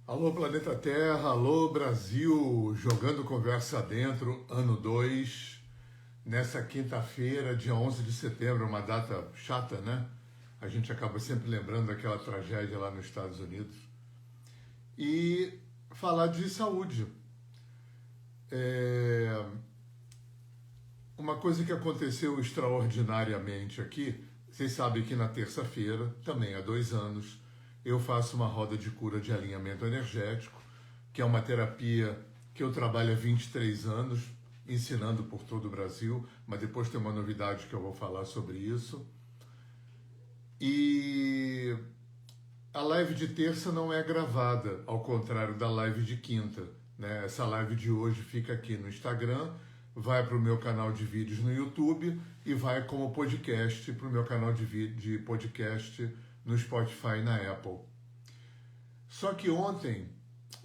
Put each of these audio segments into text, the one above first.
Alô Planeta Terra, alô Brasil, jogando conversa dentro, ano 2, nessa quinta-feira, dia 11 de setembro, uma data chata, né? A gente acaba sempre lembrando daquela tragédia lá nos Estados Unidos. E falar de saúde. Uma coisa que aconteceu extraordinariamente aqui, vocês sabem que na terça-feira, também há 2 anos, eu faço uma roda de cura de alinhamento energético, que é uma terapia que eu trabalho há 23 anos, ensinando por todo o Brasil, mas depois tem uma novidade que eu vou falar sobre isso. E a live de terça não é gravada, ao contrário da live de quinta, né? Essa live de hoje fica aqui no Instagram, vai para o meu canal de vídeos no YouTube e vai como podcast para o meu canal de podcast no Spotify e na Apple. Só que ontem,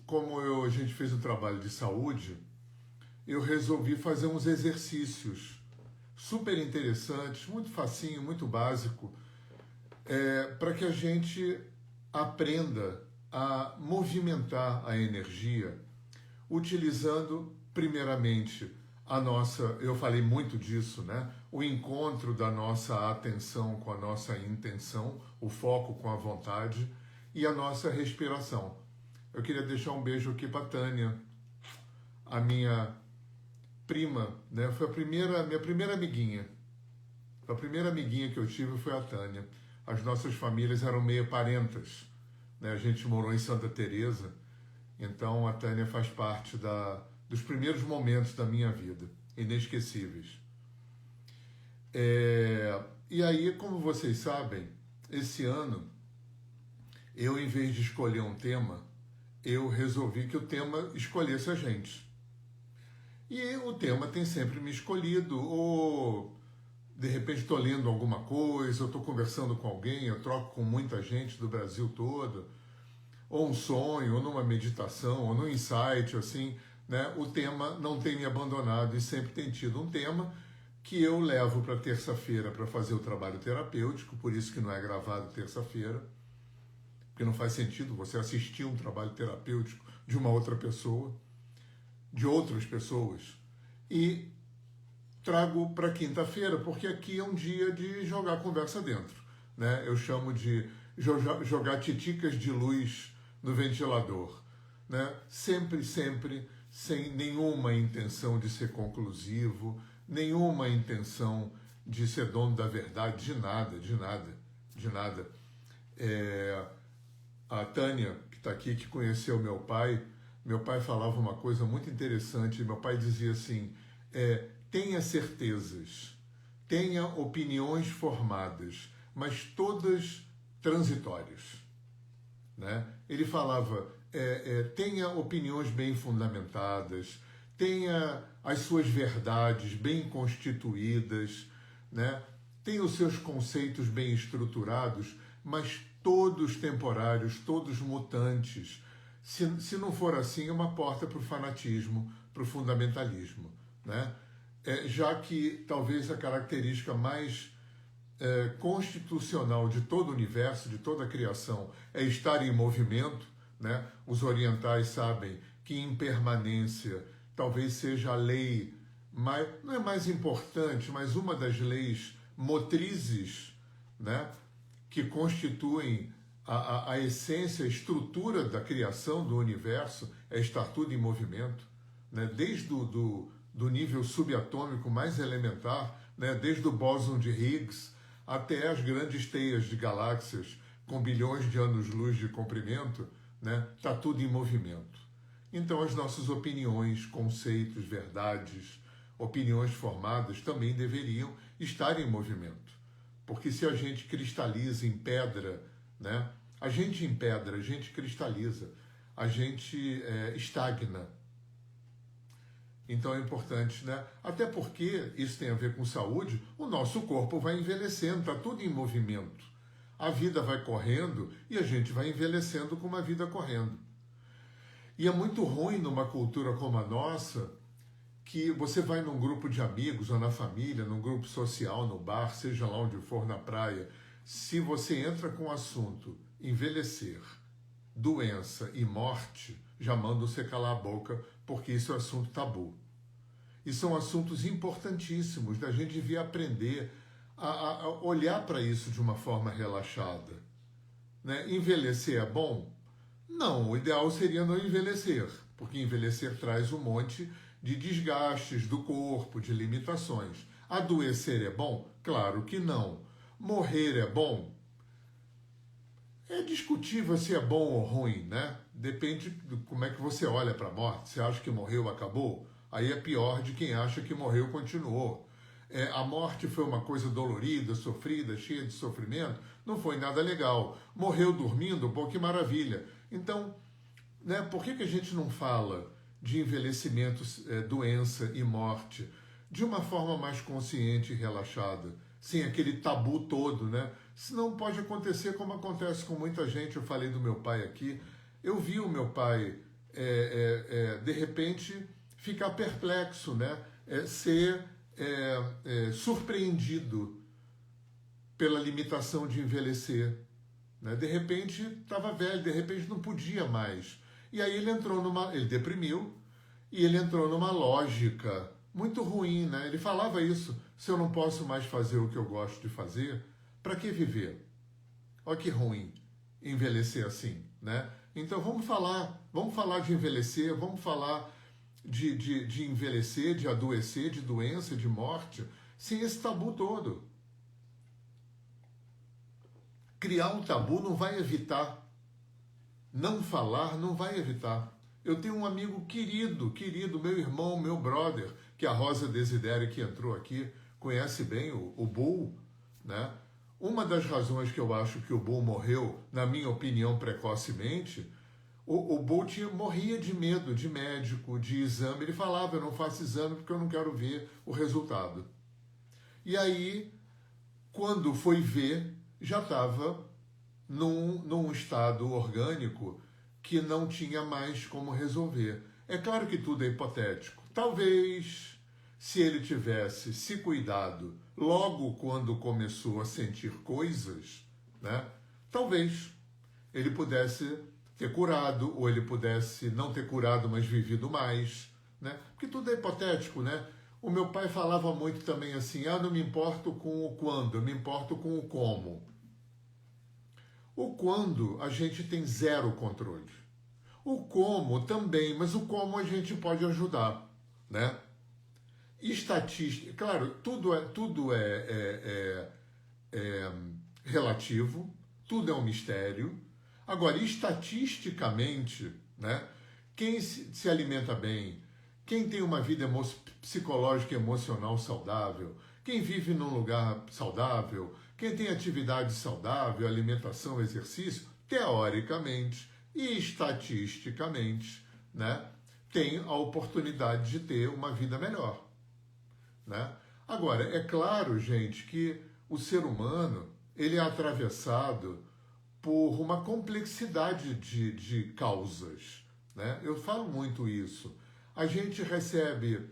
como a gente fez um trabalho de saúde, eu resolvi fazer uns exercícios super interessantes, muito facinho, muito básico, para que a gente aprenda a movimentar a energia, utilizando primeiramente a nossa, eu falei muito disso, né? O encontro da nossa atenção com a nossa intenção, o foco com a vontade e a nossa respiração. Eu queria deixar um beijo aqui para a Tânia, a minha prima, né? Foi minha primeira amiguinha. A primeira amiguinha que eu tive foi a Tânia. As nossas famílias eram meio parentas, né? A gente morou em Santa Teresa, então a Tânia faz parte dos primeiros momentos da minha vida, inesquecíveis. E aí, como vocês sabem, esse ano, eu, em vez de escolher um tema, eu resolvi que o tema escolhesse a gente. E o tema tem sempre me escolhido, ou de repente estou lendo alguma coisa, eu estou conversando com alguém, eu troco com muita gente do Brasil todo, ou um sonho, ou numa meditação, ou num insight, assim, né? O tema não tem me abandonado e sempre tem tido um tema que eu levo para terça-feira para fazer o trabalho terapêutico, por isso que não é gravado terça-feira, porque não faz sentido você assistir um trabalho terapêutico de uma outra pessoa, de outras pessoas, e trago para quinta-feira, porque aqui é um dia de jogar a conversa dentro, né? Eu chamo de jogar titicas de luz no ventilador, né? Sempre, sem nenhuma intenção de ser conclusivo, nenhuma intenção de ser dono da verdade, de nada. A Tânia, que está aqui, que conheceu meu pai falava uma coisa muito interessante, meu pai dizia assim, tenha certezas, tenha opiniões formadas, mas todas transitórias, né? Ele falava, tenha opiniões bem fundamentadas, tenha as suas verdades bem constituídas, né? Tenha os seus conceitos bem estruturados, mas todos temporários, todos mutantes. Se não for assim, é uma porta para o fanatismo, para o fundamentalismo, né? Já que talvez a característica mais constitucional de todo o universo, de toda a criação, é estar em movimento, né? Os orientais sabem que impermanência talvez seja a lei, não é mais importante, mas uma das leis motrizes, né? Que constituem a essência, a estrutura da criação do universo, é estar tudo em movimento, né? Desde do nível subatômico mais elementar, né? Desde o bóson de Higgs até as grandes teias de galáxias com bilhões de anos-luz de comprimento, né? Está tudo em movimento. Então as nossas opiniões, conceitos, verdades, opiniões formadas também deveriam estar em movimento. Porque se a gente cristaliza em pedra, né? A gente empedra, a gente cristaliza, a gente estagna. Então é importante, né? Até porque isso tem a ver com saúde, o nosso corpo vai envelhecendo, está tudo em movimento. A vida vai correndo e a gente vai envelhecendo com uma vida correndo. E é muito ruim numa cultura como a nossa, que você vai num grupo de amigos ou na família, num grupo social, no bar, seja lá onde for, na praia, se você entra com o assunto envelhecer, doença e morte, já mando você calar a boca, porque isso é assunto tabu. E são assuntos importantíssimos, da gente devia aprender a olhar para isso de uma forma relaxada. Né? Envelhecer é bom? Não, o ideal seria não envelhecer, porque envelhecer traz um monte de desgastes do corpo, de limitações. Adoecer é bom? Claro que não. Morrer é bom? É discutível se é bom ou ruim, né? Depende de como é que você olha para a morte. Você acha que morreu, acabou? Aí é pior de quem acha que morreu, continuou. A morte foi uma coisa dolorida, sofrida, cheia de sofrimento? Não foi nada legal. Morreu dormindo? Pô, que maravilha. Então, né, por que a gente não fala de envelhecimento, doença e morte de uma forma mais consciente e relaxada, sem aquele tabu todo, né? Senão pode acontecer como acontece com muita gente. Eu falei do meu pai aqui, eu vi o meu pai, de repente, ficar perplexo, né? Ser surpreendido pela limitação de envelhecer. Né? De repente estava velho, de repente não podia mais. E aí ele deprimiu e ele entrou numa lógica muito ruim, né? Ele falava isso: se eu não posso mais fazer o que eu gosto de fazer, para que viver? Olha que ruim envelhecer assim, né? Então vamos falar de envelhecer, vamos falar de envelhecer, de adoecer, de doença, de morte, sem esse tabu todo. Criar um tabu não vai evitar. Não falar não vai evitar. Eu tenho um amigo querido, meu irmão, meu brother, que a Rosa Desidério, que entrou aqui, conhece bem o Bull, né? Uma das razões que eu acho que o Bull morreu, na minha opinião, precocemente, o Bull morria de medo de médico, de exame. Ele falava: eu não faço exame porque eu não quero ver o resultado. E aí, quando foi ver, já estava num estado orgânico que não tinha mais como resolver. É claro que tudo é hipotético. Talvez, se ele tivesse se cuidado logo quando começou a sentir coisas, né, talvez ele pudesse ter curado, ou ele pudesse não ter curado, mas vivido mais, né? Porque tudo é hipotético, né? O meu pai falava muito também assim: não me importo com o quando, eu me importo com o como. O quando a gente tem zero controle. O como também, mas o como a gente pode ajudar, né? Estatística, claro, tudo é relativo, tudo é um mistério. Agora, estatisticamente, né, quem se alimenta bem, quem tem uma vida psicológica e emocional saudável, quem vive num lugar saudável, quem tem atividade saudável, alimentação, exercício, teoricamente e estatisticamente, né, tem a oportunidade de ter uma vida melhor. Né? Agora, é claro, gente, que o ser humano ele é atravessado por uma complexidade de causas. Né? Eu falo muito isso. A gente recebe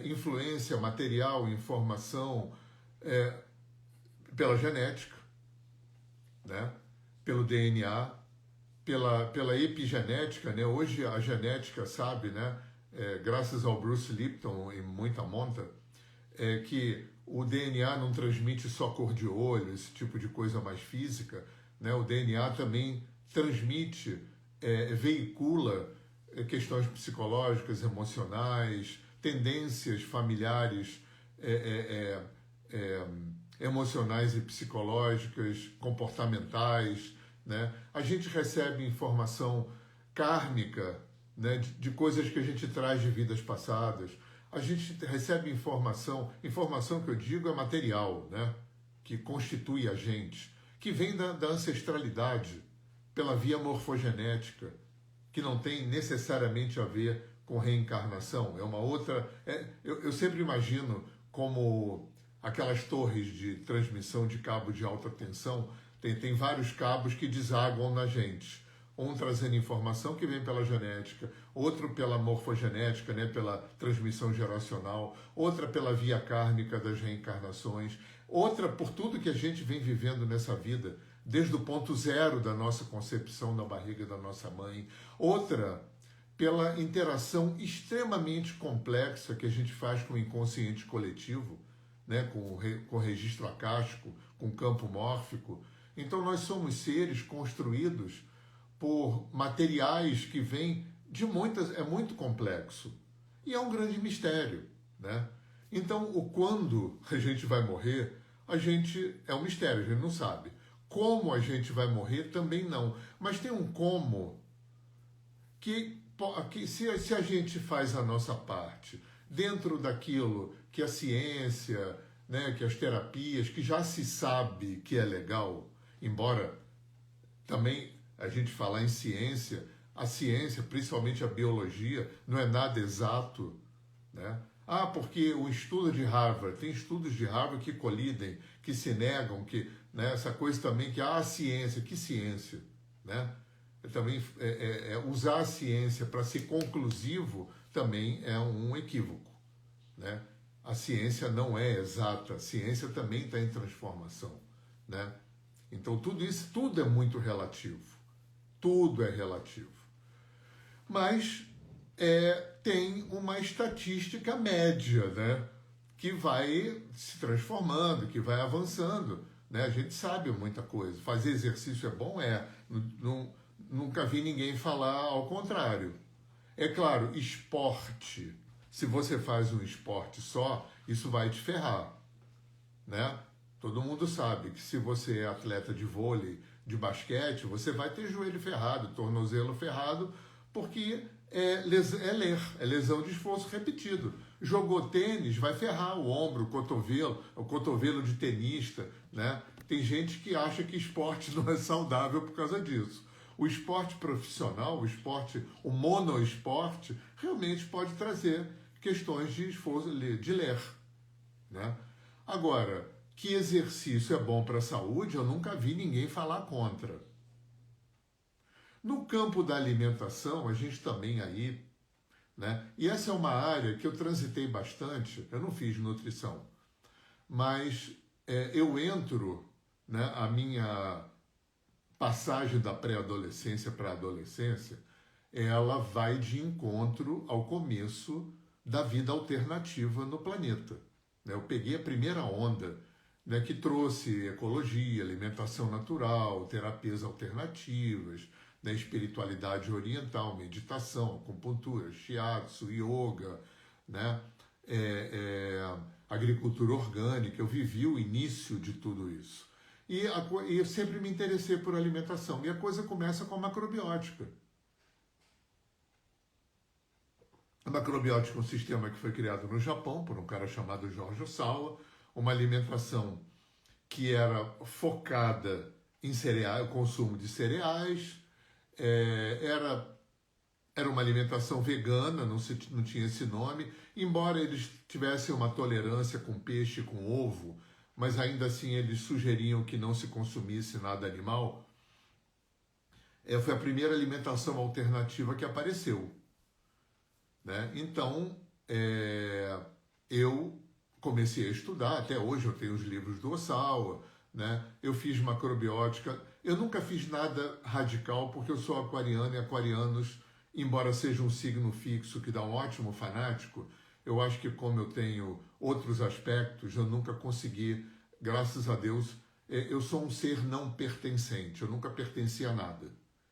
influência material, informação pela genética, né? Pelo DNA, pela epigenética. Né? Hoje a genética sabe, né? Graças ao Bruce Lipton e muita monta, que o DNA não transmite só cor de olho, esse tipo de coisa mais física, né? O DNA também transmite, veicula questões psicológicas, emocionais, tendências familiares, emocionais e psicológicas, comportamentais, né? A gente recebe informação kármica, né, de coisas que a gente traz de vidas passadas. A gente recebe informação que eu digo é material, né, que constitui a gente, que vem da ancestralidade, pela via morfogenética, que não tem necessariamente a ver com reencarnação. É uma outra... eu sempre imagino como aquelas torres de transmissão de cabo de alta tensão, tem vários cabos que desaguam na gente. Um trazendo informação que vem pela genética, outro pela morfogenética, né, pela transmissão geracional, outra pela via kármica das reencarnações, outra por tudo que a gente vem vivendo nessa vida, desde o ponto zero da nossa concepção na barriga da nossa mãe. Outra, pela interação extremamente complexa que a gente faz com o inconsciente coletivo, né, com o registro acástico, com o campo mórfico. Então nós somos seres construídos por materiais que vêm de muitas... É muito complexo. E é um grande mistério, né? Então, o quando a gente vai morrer, é um mistério, a gente não sabe. Como a gente vai morrer, também não. Mas tem um como que se a gente faz a nossa parte dentro daquilo que a ciência, né, que as terapias, que já se sabe que é legal, embora também a gente falar em ciência, a ciência, principalmente a biologia, não é nada exato, né? Porque o estudo de Harvard, tem estudos de Harvard que colidem, que se negam, que, né, essa coisa também que a ciência, que ciência, né? Também usar a ciência para ser conclusivo também é um equívoco, né? A ciência não é exata, a ciência também está em transformação, né? Então tudo é muito relativo, tudo é relativo. Mas tem uma estatística média, né, que vai se transformando, que vai avançando, né? A gente sabe muita coisa. Fazer exercício é bom? Nunca vi ninguém falar ao contrário. É claro, esporte. Se você faz um esporte só, isso vai te ferrar, né? Todo mundo sabe que se você é atleta de vôlei, de basquete, você vai ter joelho ferrado, tornozelo ferrado, porque é lesão de esforço repetido. Jogou tênis, vai ferrar o ombro, o cotovelo de tenista, né? Tem gente que acha que esporte não é saudável por causa disso. O esporte profissional, o monoesporte, realmente pode trazer questões de esforço, de ler, né? Agora, que exercício é bom para a saúde, eu nunca vi ninguém falar contra. No campo da alimentação, a gente também aí, né? E essa é uma área que eu transitei bastante, eu não fiz nutrição, mas eu entro, né, a minha passagem da pré-adolescência para a adolescência, ela vai de encontro ao começo da vida alternativa no planeta. Eu peguei a primeira onda, né, que trouxe ecologia, alimentação natural, terapias alternativas, né, espiritualidade oriental, meditação, acupuntura, shiatsu, yoga, né, agricultura orgânica. Eu vivi o início de tudo isso. E eu sempre me interessei por alimentação. E a coisa começa com a macrobiótica. A macrobiótica é um sistema que foi criado no Japão por um cara chamado Jorge Osawa, uma alimentação que era focada em cereais, consumo de cereais, era uma alimentação vegana, não tinha esse nome, embora eles tivessem uma tolerância com peixe e com ovo, mas ainda assim eles sugeriam que não se consumisse nada animal. Foi a primeira alimentação alternativa que apareceu, né? Então, eu comecei a estudar, até hoje eu tenho os livros do Osawa, né? Eu fiz macrobiótica, eu nunca fiz nada radical porque eu sou aquariano e aquarianos, embora seja um signo fixo que dá um ótimo fanático, eu acho que como eu tenho outros aspectos, eu nunca consegui, graças a Deus, eu sou um ser não pertencente, eu nunca pertenci a nada,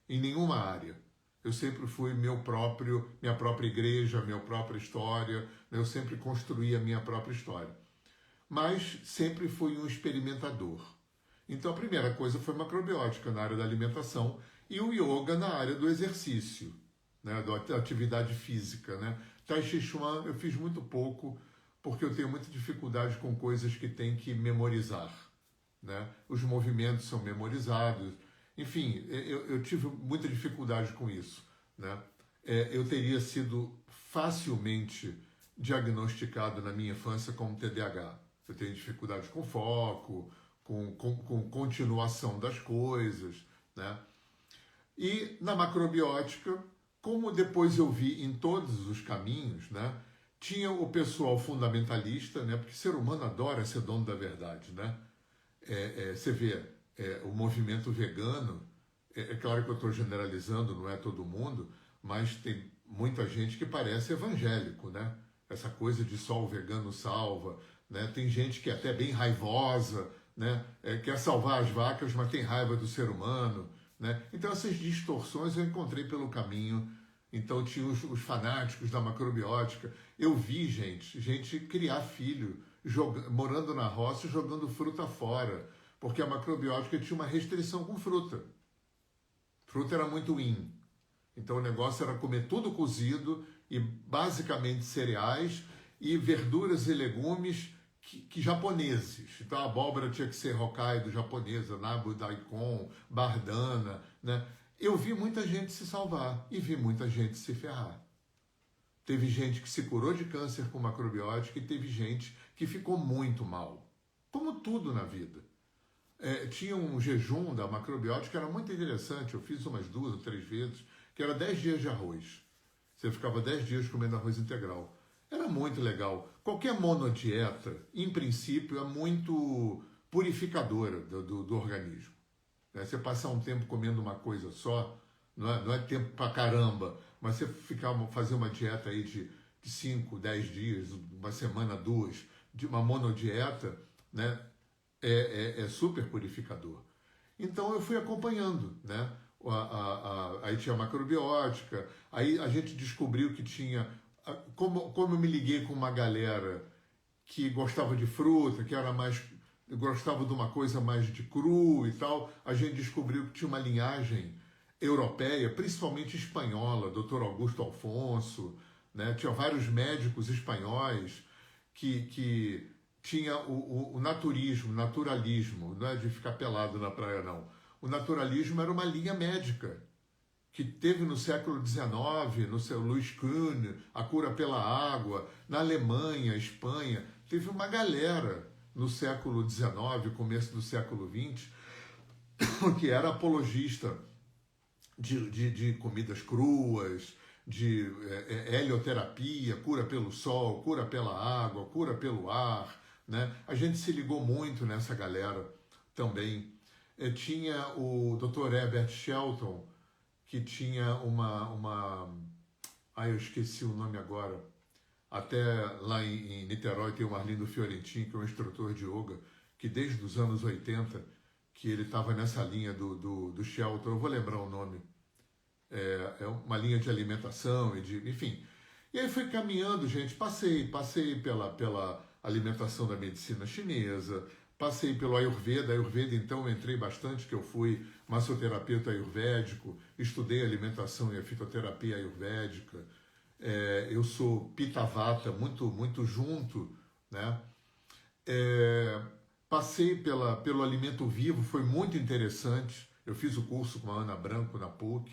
em nenhuma área. Eu sempre fui minha própria igreja, minha própria história, eu sempre construí a minha própria história. Mas sempre fui um experimentador. Então a primeira coisa foi macrobiótica na área da alimentação e o yoga na área do exercício, né, da atividade física, né? Tai Chi Chuan eu fiz muito pouco porque eu tenho muita dificuldade com coisas que tem que memorizar, né? Os movimentos são memorizados. Enfim, eu tive muita dificuldade com isso, né? Eu teria sido facilmente diagnosticado na minha infância como TDAH. Eu tenho dificuldade com foco, com continuação das coisas, né? E na macrobiótica, como depois eu vi em todos os caminhos, né? Tinha o pessoal fundamentalista, né? Porque ser humano adora ser dono da verdade, né? Você vê, o movimento vegano, é claro que eu estou generalizando, não é todo mundo, mas tem muita gente que parece evangélico, né? Essa coisa de só o vegano salva, né? Tem gente que é até bem raivosa, né? Quer salvar as vacas, mas tem raiva do ser humano, né? Então essas distorções eu encontrei pelo caminho. Então tinha os fanáticos da macrobiótica. Eu vi gente criar filho, morando na roça, jogando fruta fora, porque a macrobiótica tinha uma restrição com fruta. Fruta era muito in. Então o negócio era comer tudo cozido e basicamente cereais e verduras e legumes que japoneses. Então a abóbora tinha que ser Hokkaido japonesa, Nabu Daikon, Bardana, né? Eu vi muita gente se salvar e vi muita gente se ferrar. Teve gente que se curou de câncer com macrobiótica e teve gente que ficou muito mal. Como tudo na vida. Tinha um jejum da macrobiótica que era muito interessante. Eu fiz umas 2 ou 3 vezes, que era 10 dias de arroz. Você ficava 10 dias comendo arroz integral. Era muito legal. Qualquer monodieta, em princípio, é muito purificadora do organismo. Você passar um tempo comendo uma coisa só, não é tempo pra caramba, mas você fazer uma dieta aí de 5, 10 dias, uma semana, 2, de uma monodieta, né? É super purificador. Então eu fui acompanhando, né? Aí tinha a macrobiótica, aí a gente descobriu que tinha... Como eu me liguei com uma galera que gostava de fruta, que era mais... gostava de uma coisa mais de cru e tal, a gente descobriu que tinha uma linhagem europeia, principalmente espanhola, Dr. Augusto Alfonso, né? Tinha vários médicos espanhóis que tinha o naturismo, naturalismo, não é de ficar pelado na praia, não. O naturalismo era uma linha médica que teve no século XIX, no seu Louis Kuhn, a cura pela água, na Alemanha, Espanha. Teve uma galera no século XIX, começo do século XX, que era apologista de comidas cruas, de helioterapia, cura pelo sol, cura pela água, cura pelo ar, né? A gente se ligou muito nessa galera também. Tinha o Dr. Herbert Shelton, que tinha eu esqueci o nome agora. Até lá em Niterói tem o Arlindo Fiorentin, que é um instrutor de yoga, que desde os anos 80, que ele estava nessa linha do Shelton, eu vou lembrar o nome. É uma linha de alimentação, enfim. E aí fui caminhando, gente, passei pela alimentação da medicina chinesa, passei pelo Ayurveda. Ayurveda, então, eu entrei bastante, que eu fui massoterapeuta ayurvédico, estudei alimentação e a fitoterapia ayurvédica. Eu sou Pitta Vata, muito junto, né? Passei pelo alimento vivo, foi muito interessante. Eu fiz o curso com a Ana Branco na PUC.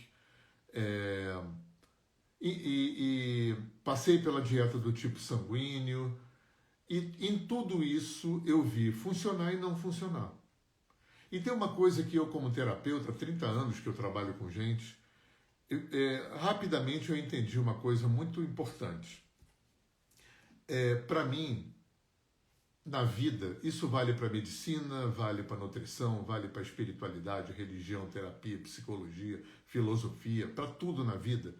E passei pela dieta do tipo sanguíneo. E em tudo isso eu vi funcionar e não funcionar. E tem uma coisa que eu, como terapeuta, há 30 anos que eu trabalho com gente, rapidamente eu entendi uma coisa muito importante. Para mim, na vida, isso vale para medicina, vale para nutrição, vale para espiritualidade, religião, terapia, psicologia, filosofia, para tudo na vida.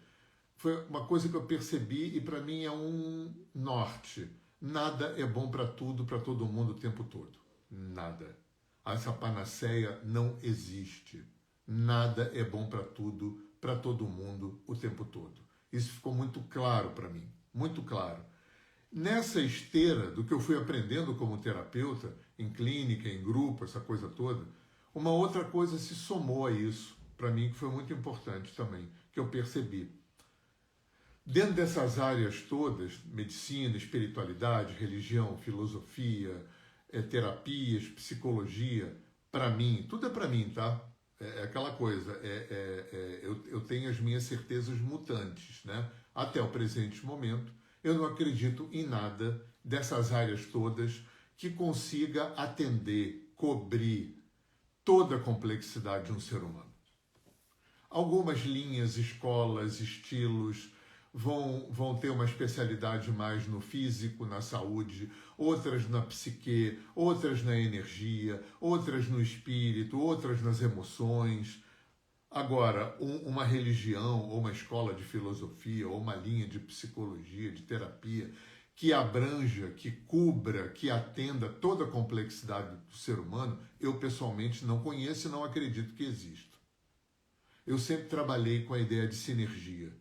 Foi uma coisa que eu percebi e para mim é um norte. Nada é bom para tudo, para todo mundo o tempo todo. Nada. Essa panaceia não existe. Nada é bom para tudo, para todo mundo o tempo todo. Isso ficou muito claro para mim, muito claro. Nessa esteira do que eu fui aprendendo como terapeuta, em clínica, em grupo, essa coisa toda, uma outra coisa se somou a isso, para mim, que foi muito importante também, que eu percebi. Dentro dessas áreas todas, medicina, espiritualidade, religião, filosofia, terapias, psicologia, para mim, tudo é para mim, tá? É aquela coisa, eu tenho as minhas certezas mutantes, né? Até o presente momento, eu não acredito em nada dessas áreas todas que consiga atender, cobrir toda a complexidade de um ser humano. Algumas linhas, escolas, estilos vão ter uma especialidade mais no físico, na saúde, outras na psique, outras na energia, outras no espírito, outras nas emoções. Agora, uma religião, ou uma escola de filosofia, ou uma linha de psicologia, de terapia, que abranja, que cubra, que atenda toda a complexidade do ser humano, eu pessoalmente não conheço e não acredito que exista. Eu sempre trabalhei com a ideia de sinergia.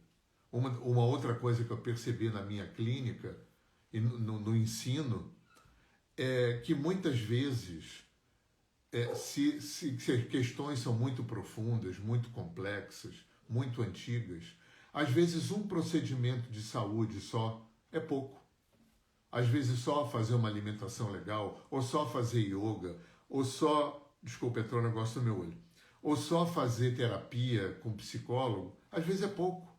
Uma outra coisa que eu percebi na minha clínica e no ensino é que muitas vezes, se questões são muito profundas, muito complexas, muito antigas, às vezes um procedimento de saúde só é pouco. Às vezes só fazer uma alimentação legal, ou só fazer yoga, ou só, desculpa, entrou um negócio no meu olho, ou só fazer terapia com psicólogo, às vezes é pouco.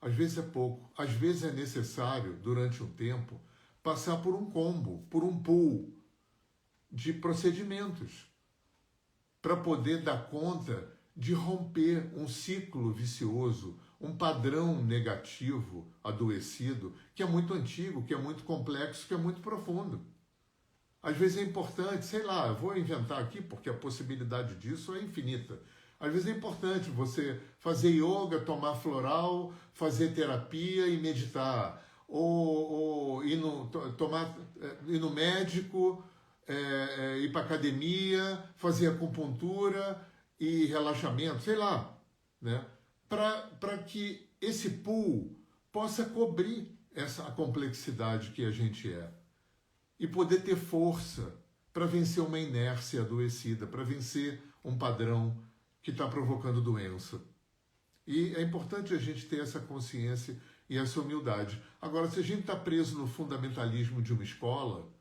Às vezes é pouco. Às vezes é necessário, durante um tempo, passar por um combo, por um pool de procedimentos, para poder dar conta de romper um ciclo vicioso, um padrão negativo, adoecido, que é muito antigo, que é muito complexo, que é muito profundo. Às vezes é importante, sei lá, eu vou inventar aqui porque a possibilidade disso é infinita. Às vezes é importante você fazer yoga, tomar floral, fazer terapia e meditar. Ou ir no médico, ir para academia, fazer acupuntura e relaxamento, sei lá, né? Para que esse pool possa cobrir a complexidade que a gente é e poder ter força para vencer uma inércia adoecida, para vencer um padrão que está provocando doença. E é importante a gente ter essa consciência e essa humildade. Agora, se a gente está preso no fundamentalismo de uma escola,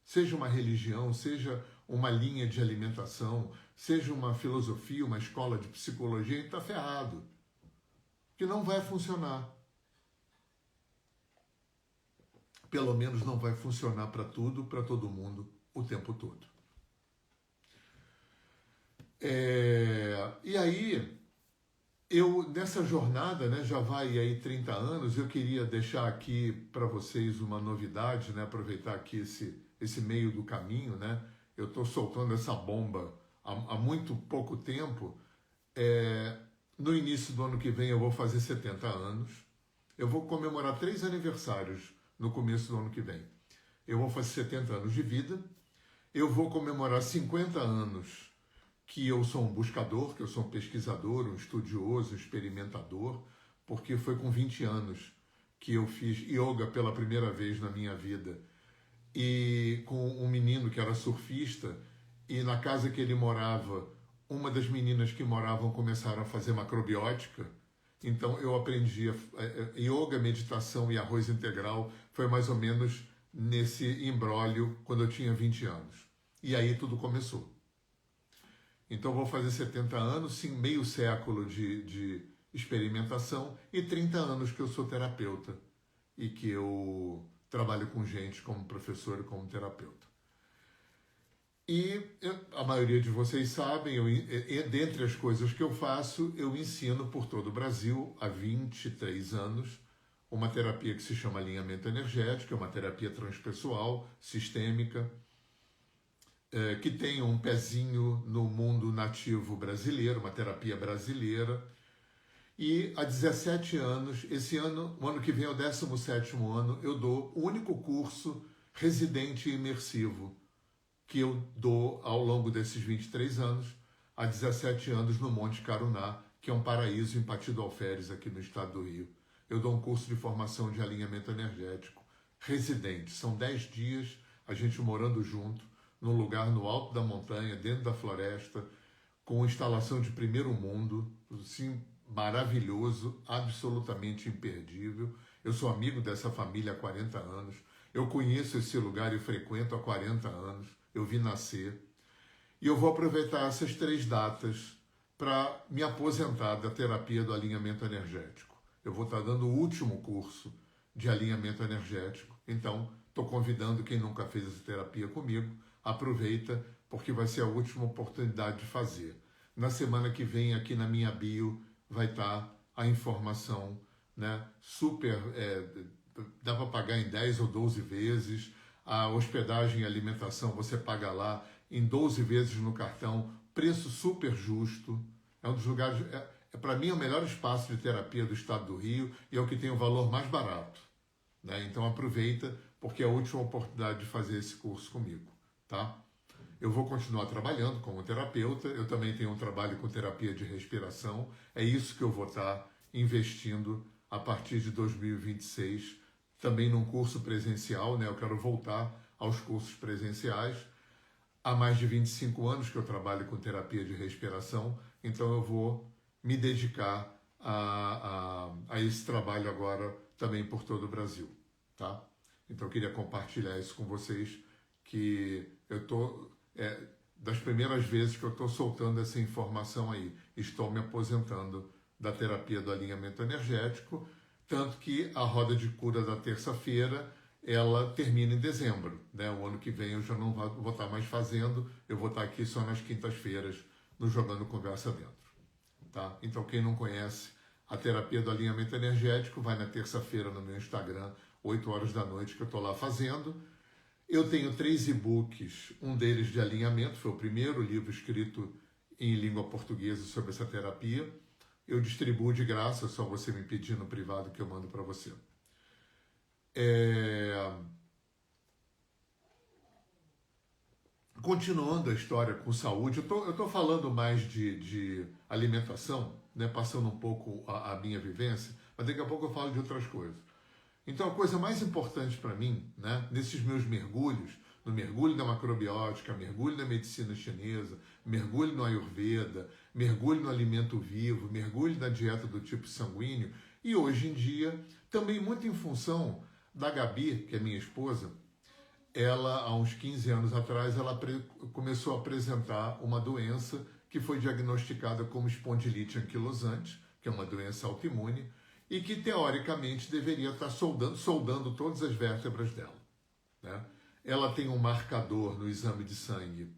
seja uma religião, seja uma linha de alimentação, seja uma filosofia, uma escola de psicologia, a gente está ferrado. Que não vai funcionar. Pelo menos não vai funcionar para tudo, para todo mundo, o tempo todo. E aí, eu nessa jornada, né, já vai aí 30 anos, eu queria deixar aqui para vocês uma novidade, né, aproveitar aqui esse meio do caminho, né? Eu estou soltando essa bomba há muito pouco tempo. No início do ano que vem eu vou fazer 70 anos. Eu vou comemorar 3 aniversários no começo do ano que vem. Eu vou fazer 70 anos de vida. Eu vou comemorar 50 anos que eu sou um buscador, que eu sou um pesquisador, um estudioso, um experimentador, porque foi com 20 anos que eu fiz yoga pela primeira vez na minha vida. E com um menino que era surfista, e na casa que ele morava, uma das meninas que moravam começaram a fazer macrobiótica. Então eu aprendi yoga, meditação e arroz integral, foi mais ou menos nesse imbróglio quando eu tinha 20 anos. E aí tudo começou. Então eu vou fazer 70 anos, sim, meio século de experimentação e 30 anos que eu sou terapeuta e que eu trabalho com gente como professor e como terapeuta. E a maioria de vocês sabem, dentre as coisas que eu faço, eu ensino por todo o Brasil há 23 anos uma terapia que se chama alinhamento energético, é uma terapia transpessoal, sistêmica, que tem um pezinho no mundo nativo brasileiro, uma terapia brasileira. E há 17 anos, esse ano, o ano que vem é o 17º ano, eu dou o único curso residente imersivo que eu dou ao longo desses 23 anos, há 17 anos no Monte Caruná, que é um paraíso em Pati do Alferes, aqui no estado do Rio. Eu dou um curso de formação de alinhamento energético residente. São 10 dias, a gente morando junto, num lugar no alto da montanha, dentro da floresta, com instalação de primeiro mundo, assim, maravilhoso, absolutamente imperdível. Eu sou amigo dessa família há 40 anos. Eu conheço esse lugar e frequento há 40 anos. Eu vi nascer. E eu vou aproveitar essas 3 datas para me aposentar da terapia do alinhamento energético. Eu vou estar dando o último curso de alinhamento energético. Então, estou convidando quem nunca fez essa terapia comigo, aproveita, porque vai ser a última oportunidade de fazer. Na semana que vem, aqui na minha bio, vai estar a informação né? Super, dá para pagar em 10 ou 12 vezes. A hospedagem e alimentação você paga lá em 12 vezes no cartão, preço super justo. É um dos lugares, para mim, é o melhor espaço de terapia do estado do Rio e é o que tem o valor mais barato, né? Então aproveita, porque é a última oportunidade de fazer esse curso comigo, tá? Eu vou continuar trabalhando como terapeuta, eu também tenho um trabalho com terapia de respiração, é isso que eu vou estar investindo a partir de 2026, também num curso presencial, né? Eu quero voltar aos cursos presenciais. Há mais de 25 anos que eu trabalho com terapia de respiração, então eu vou me dedicar a esse trabalho agora também por todo o Brasil, tá? Então eu queria compartilhar isso com vocês, que eu estou, das primeiras vezes que eu estou soltando essa informação aí, estou me aposentando da terapia do alinhamento energético, tanto que a roda de cura da terça-feira, ela termina em dezembro, né? O ano que vem eu já não vou estar mais fazendo, eu vou estar aqui só nas quintas-feiras, no Jogando Conversa Dentro, tá? Então quem não conhece a terapia do alinhamento energético, vai na terça-feira no meu Instagram, 8 horas da noite, que eu estou lá fazendo. Eu tenho 3 e-books, um deles de alinhamento, foi o primeiro livro escrito em língua portuguesa sobre essa terapia. Eu distribuo de graça, só você me pedir no privado que eu mando para você. Continuando a história com saúde, eu tô falando mais de alimentação, né, passando um pouco a minha vivência, mas daqui a pouco eu falo de outras coisas. Então, a coisa mais importante para mim, né, nesses meus mergulhos, no mergulho na macrobiótica, mergulho na medicina chinesa, mergulho no Ayurveda, mergulho no alimento vivo, mergulho na dieta do tipo sanguíneo, e hoje em dia, também muito em função da Gabi, que é minha esposa, ela, há uns 15 anos atrás, ela começou a apresentar uma doença que foi diagnosticada como espondilite anquilosante, que é uma doença autoimune, e que teoricamente deveria estar soldando todas as vértebras dela, né? Ela tem um marcador no exame de sangue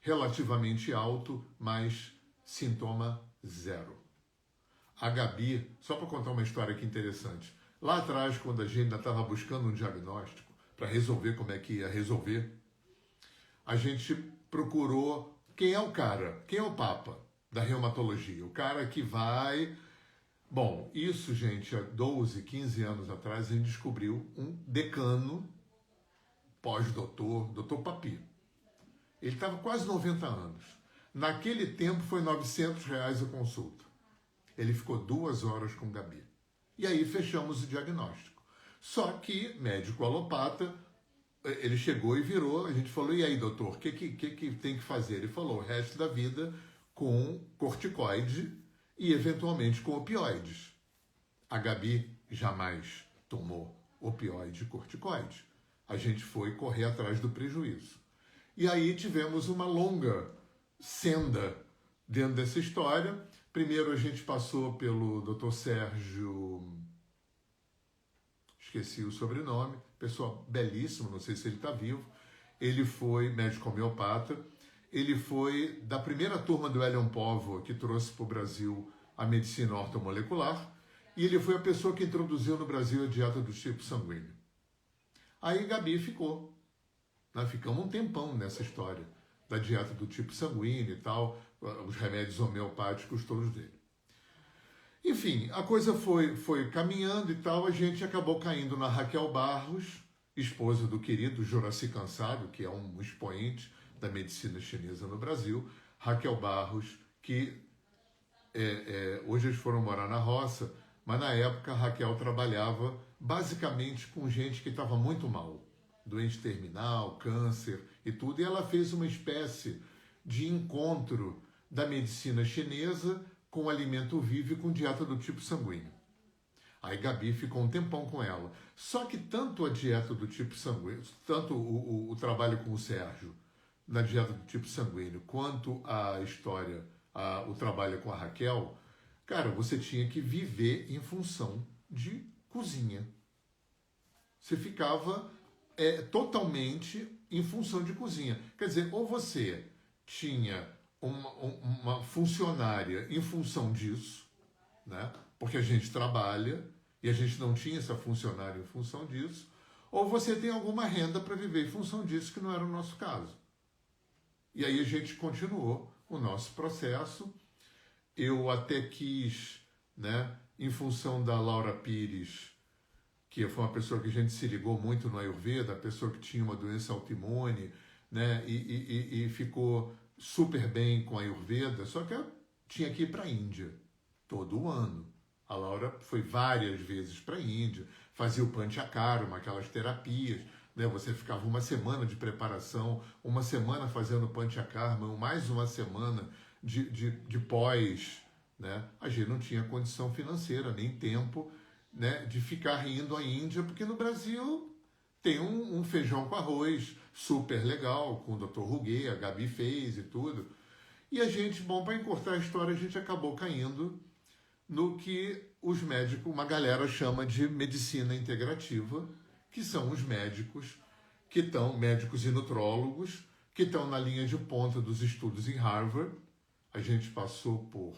relativamente alto, mas sintoma zero. A Gabi, só para contar uma história aqui interessante, lá atrás, quando a gente ainda estava buscando um diagnóstico para resolver como é que ia resolver, a gente procurou quem é o cara, quem é o papa da reumatologia, o cara que vai... Bom, isso, gente, há 12, 15 anos atrás, a gente descobriu um decano, pós-doutor, doutor Papi. Ele estava quase 90 anos. Naquele tempo foi R$ 900 a consulta. Ele ficou 2 horas com Gabi. E aí fechamos o diagnóstico. Só que, médico alopata, ele chegou e virou, a gente falou, e aí, doutor, o que tem que fazer? Ele falou, o resto da vida com corticoide e, eventualmente, com opioides. A Gabi jamais tomou opioide e corticoide. A gente foi correr atrás do prejuízo. E aí tivemos uma longa senda dentro dessa história. Primeiro a gente passou pelo Dr. Sérgio, esqueci o sobrenome, pessoa belíssima, não sei se ele está vivo. Ele foi médico homeopata. Ele foi da primeira turma do Elion Povo, que trouxe para o Brasil a medicina ortomolecular. E ele foi a pessoa que introduziu no Brasil a dieta do tipo sanguíneo. Aí Gabi ficou. Nós ficamos um tempão nessa história da dieta do tipo sanguíneo e tal, os remédios homeopáticos todos dele. Enfim, a coisa foi caminhando e tal, a gente acabou caindo na Raquel Barros, esposa do querido Juraci Cansado, que é um expoente da medicina chinesa no Brasil. Raquel Barros, que hoje eles foram morar na roça, mas na época a Raquel trabalhava basicamente com gente que estava muito mal, doente terminal, câncer e tudo, e ela fez uma espécie de encontro da medicina chinesa com alimento vivo e com dieta do tipo sanguíneo. Aí Gabi ficou um tempão com ela. Só que tanto a dieta do tipo sanguíneo, tanto o trabalho com o Sérgio na dieta do tipo sanguíneo, quanto a história, o trabalho com a Raquel, cara, você tinha que viver em função de cozinha. Você ficava totalmente em função de cozinha. Quer dizer, ou você tinha uma funcionária em função disso, né? Porque a gente trabalha e a gente não tinha essa funcionária em função disso, ou você tem alguma renda para viver em função disso, que não era o nosso caso. E aí a gente continuou o nosso processo. Eu até quis, né, em função da Laura Pires, que foi uma pessoa que a gente se ligou muito no Ayurveda, a pessoa que tinha uma doença autoimune, né, e ficou super bem com a Ayurveda, só que eu tinha que ir para a Índia todo ano. A Laura foi várias vezes para a Índia, fazia o Panchakarma, aquelas terapias, né? Você ficava uma semana de preparação, uma semana fazendo Panchakarma, mais uma semana de pós, né? A gente não tinha condição financeira, nem tempo, né, de ficar indo à Índia, porque no Brasil tem um feijão com arroz super legal, com o Dr. Ruguet, a Gabi fez e tudo. E a gente, bom, para encurtar a história, a gente acabou caindo no que os médicos, uma galera chama de medicina integrativa, que são os médicos que estão, médicos e nutrólogos, que estão na linha de ponta dos estudos em Harvard. A gente passou por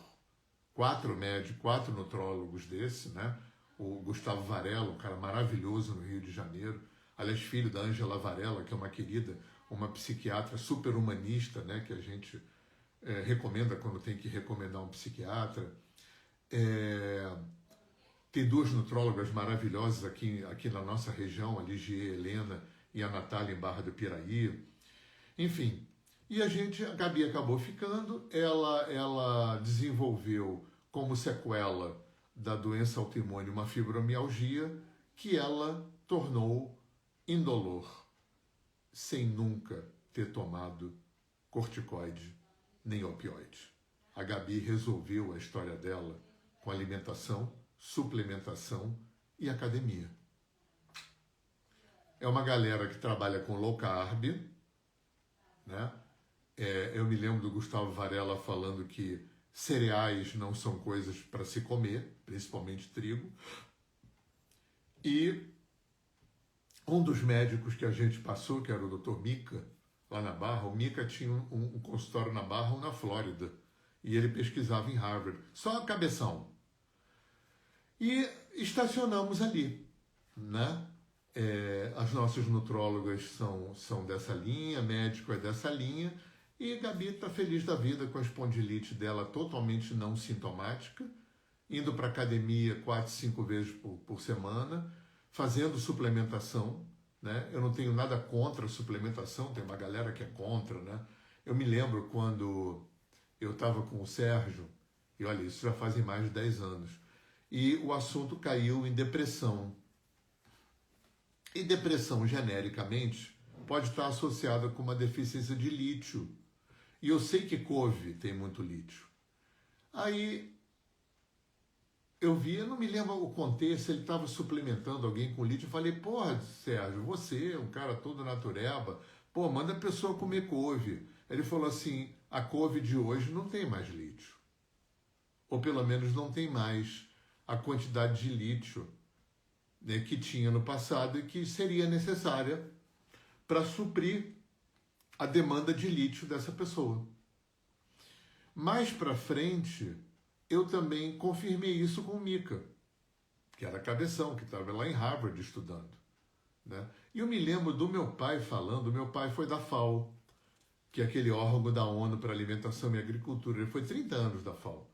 4 médicos, 4 nutrólogos desse, né? O Gustavo Varela, um cara maravilhoso no Rio de Janeiro, aliás, filho da Ângela Varela, que é uma querida, uma psiquiatra super humanista, né? Que a gente recomenda quando tem que recomendar um psiquiatra. Tem 2 nutrólogas maravilhosas aqui na nossa região, a Ligier Helena e a Natália em Barra do Piraí. Enfim, e a Gabi acabou ficando, ela desenvolveu como sequela da doença autoimune uma fibromialgia que ela tornou indolor, sem nunca ter tomado corticoide nem opioide. A Gabi resolveu a história dela com alimentação, suplementação e academia. É uma galera que trabalha com low carb, né? Eu me lembro do Gustavo Varela falando que cereais não são coisas para se comer, principalmente trigo. E um dos médicos que a gente passou, que era o Dr. Mika, lá na Barra, o Mika tinha um consultório na Barra ou na Flórida, e ele pesquisava em Harvard, só a cabeção. E estacionamos ali, né? As nossas nutrólogas são dessa linha, médico é dessa linha, e a Gabi está feliz da vida com a espondilite dela totalmente não sintomática, indo para academia 4, 5 vezes por semana, fazendo suplementação, né? Eu não tenho nada contra a suplementação, tem uma galera que é contra, né? Eu me lembro quando eu estava com o Sérgio, e olha, isso já fazem mais de 10 anos, e o assunto caiu em depressão. E depressão, genericamente, pode estar associada com uma deficiência de lítio. E eu sei que couve tem muito lítio. Aí eu vi, eu não me lembro o contexto, ele estava suplementando alguém com lítio. Eu falei, porra, Sérgio, você, um cara todo natureba, pô, manda a pessoa comer couve. Ele falou assim, a couve de hoje não tem mais lítio. Ou pelo menos não tem mais a quantidade de lítio, né, que tinha no passado e que seria necessária para suprir a demanda de lítio dessa pessoa. Mais para frente, eu também confirmei isso com o Mika, que era cabeção, que estava lá em Harvard estudando, né? E eu me lembro do meu pai falando, meu pai foi da FAO, que é aquele órgão da ONU para Alimentação e Agricultura, ele foi 30 anos da FAO.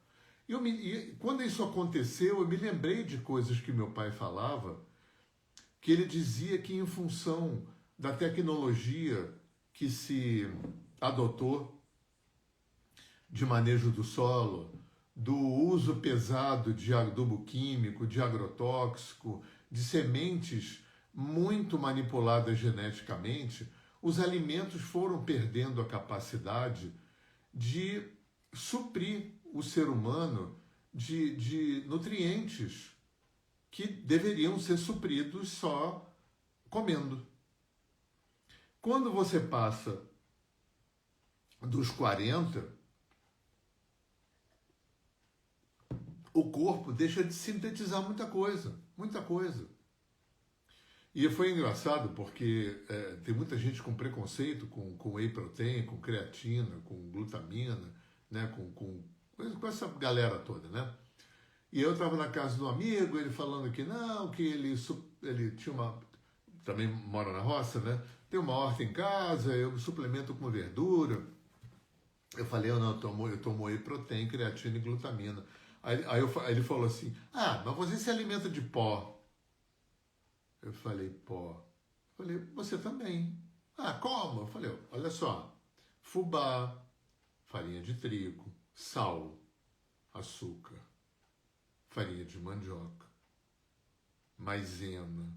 E quando isso aconteceu, eu me lembrei de coisas que meu pai falava, que ele dizia que em função da tecnologia que se adotou de manejo do solo, do uso pesado de adubo químico, de agrotóxico, de sementes muito manipuladas geneticamente, os alimentos foram perdendo a capacidade de suprir o ser humano de nutrientes que deveriam ser supridos só comendo. Quando você passa dos 40, o corpo deixa de sintetizar muita coisa, muita coisa. E foi engraçado porque tem muita gente com preconceito com whey protein, com creatina, com glutamina, né, com essa galera toda, né? E eu estava na casa de um amigo, ele falando que não, que ele tinha uma. Também mora na roça, né? Tem uma horta em casa, eu suplemento com verdura. Eu falei, eu não, eu tomo whey protein, creatina e glutamina. Aí ele falou assim, ah, mas você se alimenta de pó. Eu falei, pó. Eu falei, você também. Ah, como? Eu falei, olha só, fubá, farinha de trigo, sal, açúcar, farinha de mandioca, maisena,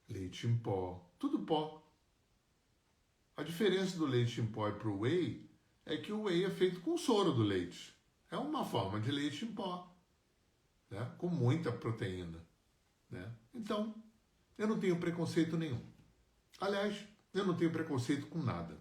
leite em pó, tudo pó. A diferença do leite em pó para o whey é que o whey é feito com o soro do leite. É uma forma de leite em pó, né? Com muita proteína. Né? Então, eu não tenho preconceito nenhum. Aliás, eu não tenho preconceito com nada.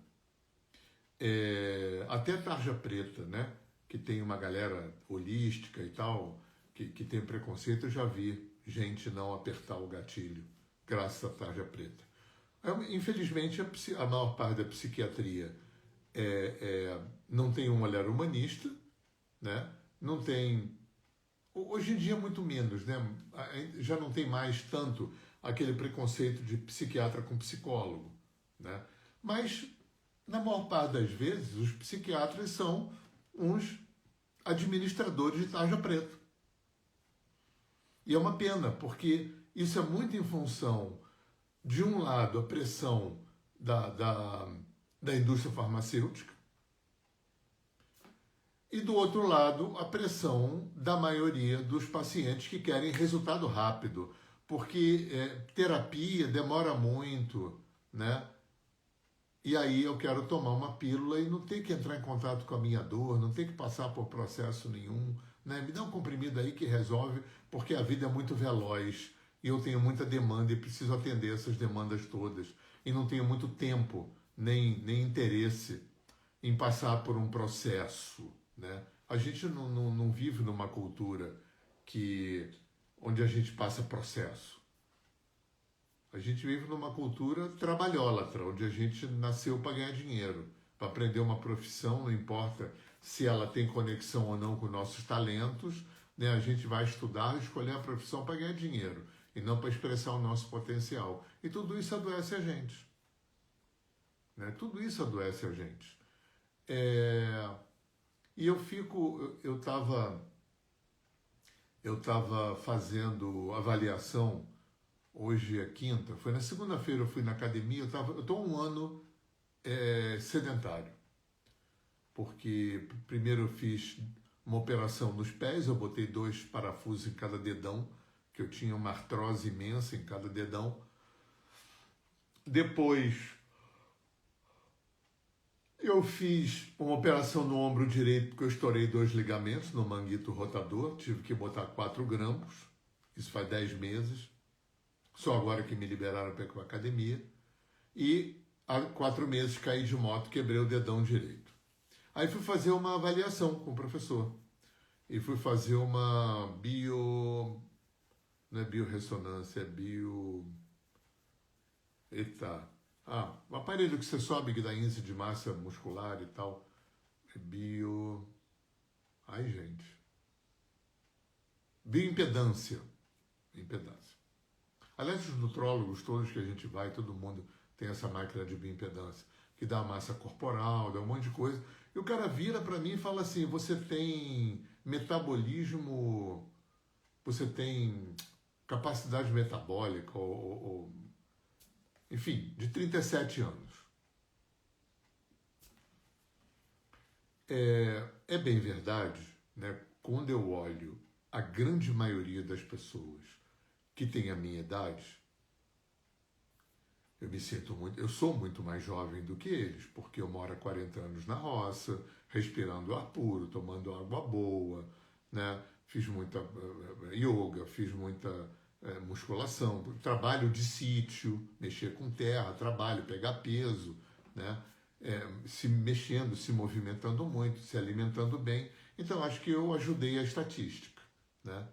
Até tarja preta, né? Que tem uma galera holística e tal, que tem preconceito, eu já vi gente não apertar o gatilho, graças à tarja preta. Infelizmente, a maior parte da psiquiatria não tem um olhar humanista, né? Não tem. Hoje em dia, muito menos, né? Já não tem mais tanto aquele preconceito de psiquiatra com psicólogo, né? Mas, na maior parte das vezes, os psiquiatras são uns administradores de tarja preta. E é uma pena, porque isso é muito em função, de um lado, a pressão da indústria farmacêutica, e do outro lado, a pressão da maioria dos pacientes que querem resultado rápido, porque terapia demora muito, né? E aí eu quero tomar uma pílula e não ter que entrar em contato com a minha dor, não ter que passar por processo nenhum, né? Me dá um comprimido aí que resolve, porque a vida é muito veloz e eu tenho muita demanda e preciso atender essas demandas todas. E não tenho muito tempo, nem interesse em passar por um processo, né? A gente não vive numa cultura onde a gente passa processo. A gente vive numa cultura trabalhólatra, onde a gente nasceu para ganhar dinheiro, para aprender uma profissão, não importa se ela tem conexão ou não com nossos talentos, né? A gente vai estudar, escolher a profissão para ganhar dinheiro, e não para expressar o nosso potencial. E tudo isso adoece a gente. Né? Tudo isso adoece a gente. E eu estava fazendo avaliação, hoje é quinta, foi na segunda-feira eu fui na academia, eu estou um ano sedentário, porque primeiro eu fiz uma operação nos pés, eu botei 2 parafusos em cada dedão, que eu tinha uma artrose imensa em cada dedão. Depois eu fiz uma operação no ombro direito, porque eu estourei 2 ligamentos no manguito rotador, tive que botar 4 grampos, isso faz 10 meses, só agora que me liberaram para ir para a academia, e há 4 meses caí de moto, quebrei o dedão direito. Aí fui fazer uma avaliação com o professor, e fui fazer uma não é biorressonância, é eita, o aparelho que você sobe, que dá índice de massa muscular e tal. É ai, gente. Bioimpedância. Impedância. Aliás, os nutrólogos todos que a gente vai, todo mundo tem essa máquina de bioimpedância, que dá massa corporal, dá um monte de coisa. E o cara vira para mim e fala assim, você tem metabolismo, você tem capacidade metabólica, enfim, de 37 anos. É bem verdade, né? Quando eu olho a grande maioria das pessoas que tem a minha idade, eu sou muito mais jovem do que eles, porque eu moro há 40 anos na roça, respirando ar puro, tomando água boa, né? Fiz muita yoga, fiz muita musculação, trabalho de sítio, mexer com terra, trabalho, pegar peso, né? Se mexendo, se movimentando muito, se alimentando bem. Então, acho que eu ajudei a estatística, né?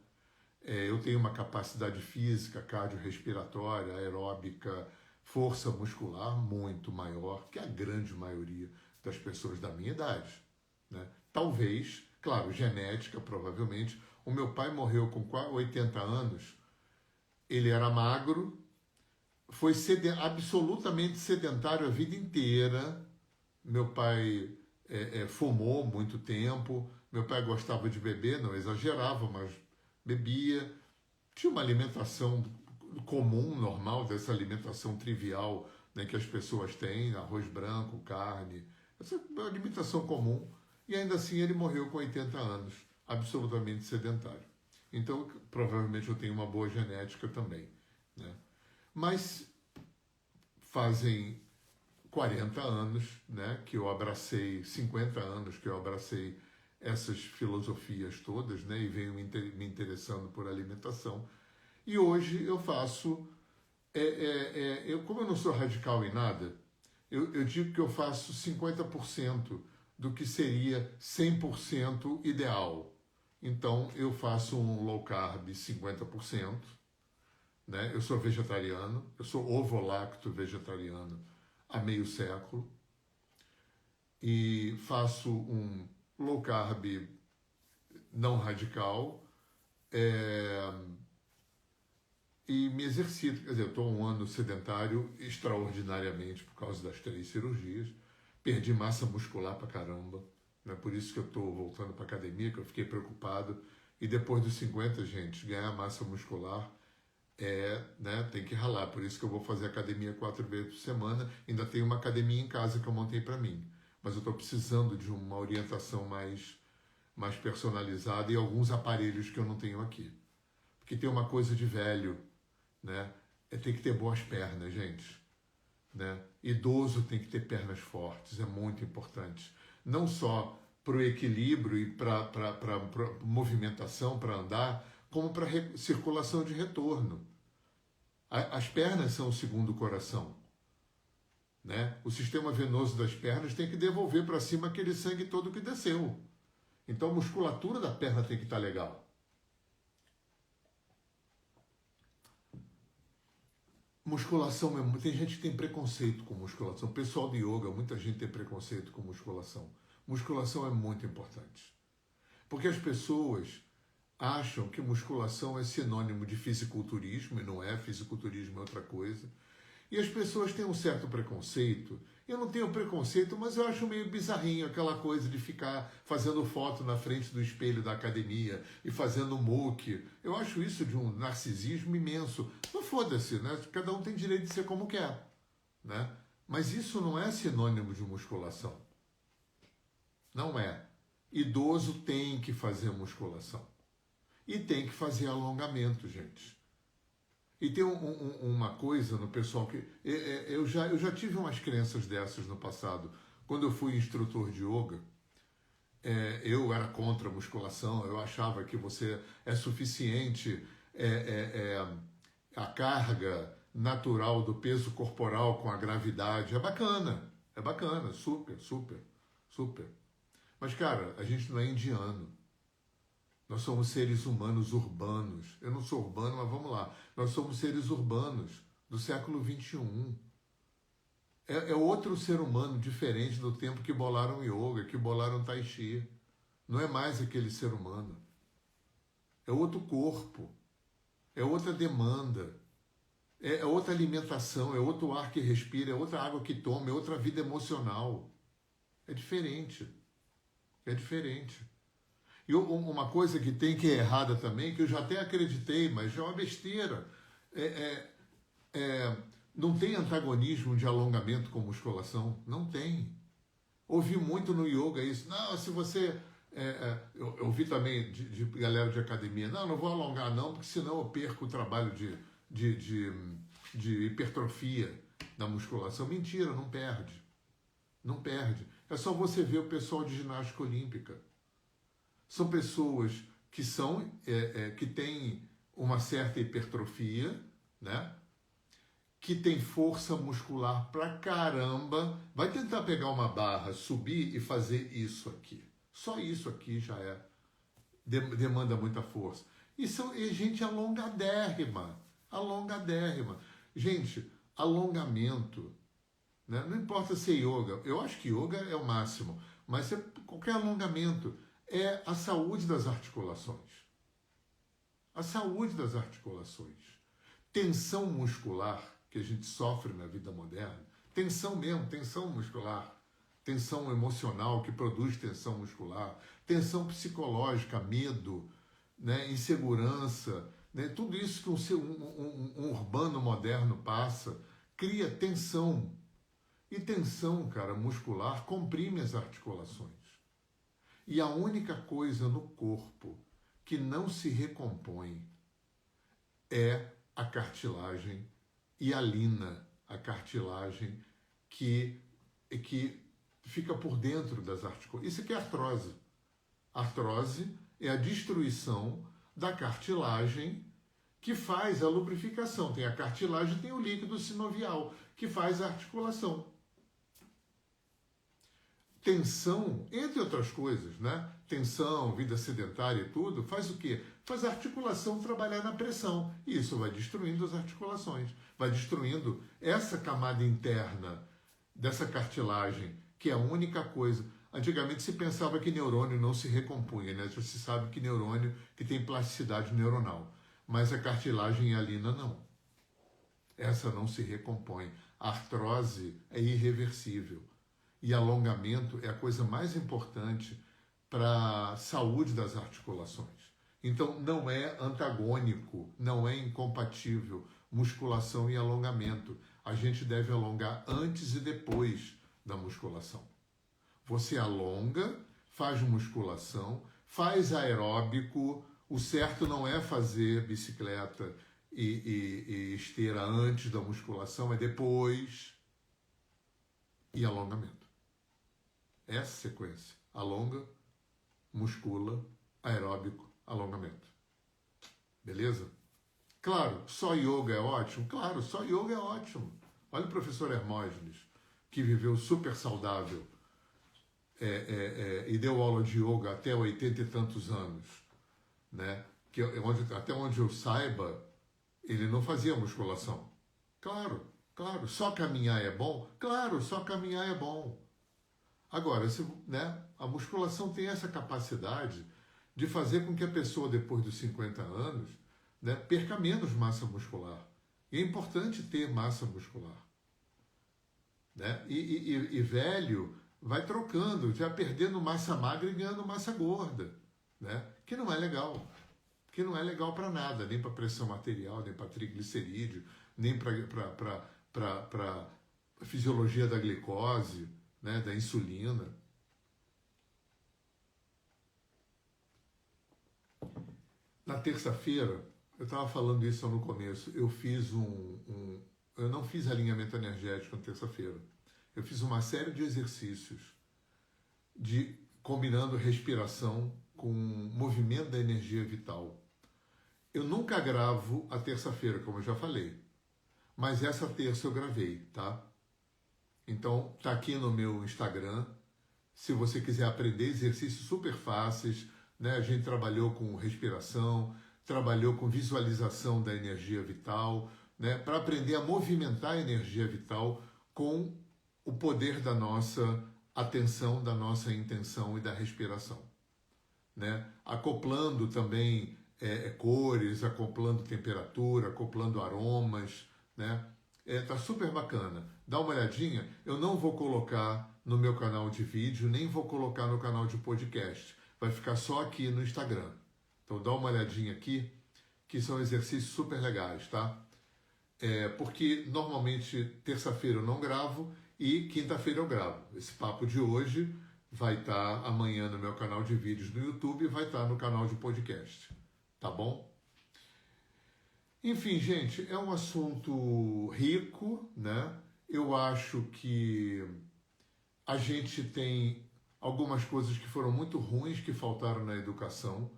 Eu tenho uma capacidade física, cardiorrespiratória, aeróbica, força muscular muito maior que a grande maioria das pessoas da minha idade, né? Talvez claro, genética, provavelmente. O meu pai morreu com 80 anos, ele era magro, foi absolutamente sedentário a vida inteira. Meu pai fumou muito tempo, meu pai gostava de beber, não exagerava, mas bebia. Tinha uma alimentação comum, normal, dessa alimentação trivial, né, que as pessoas têm, arroz branco, carne, essa alimentação comum. E ainda assim ele morreu com 80 anos, absolutamente sedentário. Então, provavelmente eu tenho uma boa genética também, né? Mas fazem 40 anos, né, que eu abracei, 50 anos que eu abracei essas filosofias todas, né, e venho me interessando por alimentação. E hoje eu faço, como eu não sou radical em nada, eu digo que eu faço 50% do que seria 100% ideal. Então eu faço um low carb 50%, né? Eu sou vegetariano, eu sou ovo-lacto vegetariano há meio século e faço um low carb não radical e me exercito. Quer dizer, eu estou um ano sedentário extraordinariamente por causa das 3 cirurgias, perdi massa muscular pra caramba, né? Por isso que eu estou voltando para academia, que eu fiquei preocupado. E depois dos 50, gente, ganhar massa muscular né, tem que ralar. Por isso que eu vou fazer academia 4 vezes por semana. Ainda tenho uma academia em casa que eu montei para mim. Mas eu estou precisando de uma orientação mais personalizada e alguns aparelhos que eu não tenho aqui. Porque tem uma coisa de velho, né? Tem que ter boas pernas, gente. Né? Idoso tem que ter pernas fortes, é muito importante. Não só para o equilíbrio e para movimentação, para andar, como para circulação de retorno. As pernas são o segundo coração, né? O sistema venoso das pernas tem que devolver para cima aquele sangue todo que desceu. Então a musculatura da perna tem que estar legal. Musculação, tem gente que tem preconceito com musculação. O pessoal de yoga, muita gente tem preconceito com musculação. Musculação é muito importante. Porque as pessoas acham que musculação é sinônimo de fisiculturismo, e não é, fisiculturismo é outra coisa. E as pessoas têm um certo preconceito. Eu não tenho preconceito, mas eu acho meio bizarrinho aquela coisa de ficar fazendo foto na frente do espelho da academia e fazendo muque. Eu acho isso de um narcisismo imenso. Não foda-se, né? Cada um tem direito de ser como quer, né? Mas isso não é sinônimo de musculação. Não é. Idoso tem que fazer musculação. E tem que fazer alongamento, gente. E tem uma coisa no pessoal que... Eu já tive umas crenças dessas no passado. Quando eu fui instrutor de yoga, eu era contra a musculação, eu achava que você é suficiente a carga natural do peso corporal com a gravidade. É bacana, super, super, super. Mas, cara, a gente não é indiano. Nós somos seres humanos urbanos. Eu não sou urbano, mas vamos lá. Nós somos seres urbanos do século XXI. É outro ser humano diferente do tempo que bolaram yoga, que bolaram tai chi. Não é mais aquele ser humano. É outro corpo. É outra demanda. É outra alimentação. É outro ar que respira. É outra água que toma. É outra vida emocional. É diferente. É diferente. E uma coisa que tem que é errada também, que eu já até acreditei, mas é uma besteira. Não tem antagonismo de alongamento com musculação. Não tem. Ouvi muito no yoga isso. Não, se você... eu ouvi também de galera de academia. Não vou alongar não, porque senão eu perco o trabalho de hipertrofia na musculação. Mentira, não perde. Não perde. É só você ver o pessoal de ginástica olímpica. São pessoas que têm uma certa hipertrofia, né? Que tem força muscular pra caramba. Vai tentar pegar uma barra, subir e fazer isso aqui. Só isso aqui já demanda muita força. E gente alongadérrima. Alongadérrima. Gente, alongamento, né? Não importa se é yoga. Eu acho que yoga é o máximo. Mas qualquer alongamento. é a saúde das articulações. A saúde das articulações. Tensão muscular que a gente sofre na vida moderna, tensão mesmo, tensão muscular, tensão emocional que produz tensão muscular, tensão psicológica, medo, né, insegurança, né, tudo isso que um urbano moderno passa, cria tensão. E tensão, cara, muscular comprime as articulações. E a única coisa no corpo que não se recompõe é a cartilagem hialina, a cartilagem que fica por dentro das articulações. Isso aqui é artrose. Artrose é a destruição da cartilagem que faz a lubrificação. Tem a cartilagem, tem o líquido sinovial, que faz a articulação. Tensão, entre outras coisas, né? Tensão, vida sedentária e tudo, faz o quê? Faz a articulação trabalhar na pressão. E isso vai destruindo as articulações. Vai destruindo essa camada interna dessa cartilagem, que é a única coisa. Antigamente se pensava que neurônio não se recompunha, né? Já se sabe que neurônio que tem plasticidade neuronal. Mas a cartilagem hialina não. Essa não se recompõe. A artrose é irreversível. E alongamento é a coisa mais importante para a saúde das articulações. Então, não é antagônico, não é incompatível musculação e alongamento. A gente deve alongar antes e depois da musculação. Você alonga, faz musculação, faz aeróbico. O certo não é fazer bicicleta e esteira antes da musculação, é depois. E alongamento. Essa sequência. Alonga, muscula, aeróbico, alongamento. Beleza? Claro, só yoga é ótimo? Claro, só yoga é ótimo. Olha o professor Hermógenes, que viveu super saudável e deu aula de yoga até 80 e tantos anos. Né? Até onde eu saiba, ele não fazia musculação. Claro, só caminhar é bom? Claro, só caminhar é bom. Agora, né, a musculação tem essa capacidade de fazer com que a pessoa, depois dos 50 anos, né, perca menos massa muscular. E é importante ter massa muscular. Né? E velho vai trocando, já perdendo massa magra e ganhando massa gorda. Né? Que não é legal. Que não é legal para nada, nem para pressão arterial, nem para triglicerídeo, nem para fisiologia da glicose, né, da insulina. Na terça-feira, eu estava falando isso no começo, eu fiz eu não fiz alinhamento energético na terça-feira. Eu fiz uma série de exercícios combinando respiração com movimento da energia vital. Eu nunca gravo a terça-feira, como eu já falei, mas essa terça eu gravei, tá? Então, tá aqui no meu Instagram. Se você quiser aprender exercícios super fáceis, né? A gente trabalhou com respiração, trabalhou com visualização da energia vital, né? Para aprender a movimentar a energia vital com o poder da nossa atenção, da nossa intenção e da respiração. Né? Acoplando também cores, acoplando temperatura, acoplando aromas, né? Tá super bacana. Dá uma olhadinha. Eu não vou colocar no meu canal de vídeo, nem vou colocar no canal de podcast. Vai ficar só aqui no Instagram. Então dá uma olhadinha aqui, que são exercícios super legais, tá? Porque normalmente terça-feira eu não gravo e quinta-feira eu gravo. Esse papo de hoje vai estar amanhã no meu canal de vídeos no YouTube e vai estar no canal de podcast. Tá bom? Enfim, gente, é um assunto rico, né? Eu acho que a gente tem algumas coisas que foram muito ruins que faltaram na educação,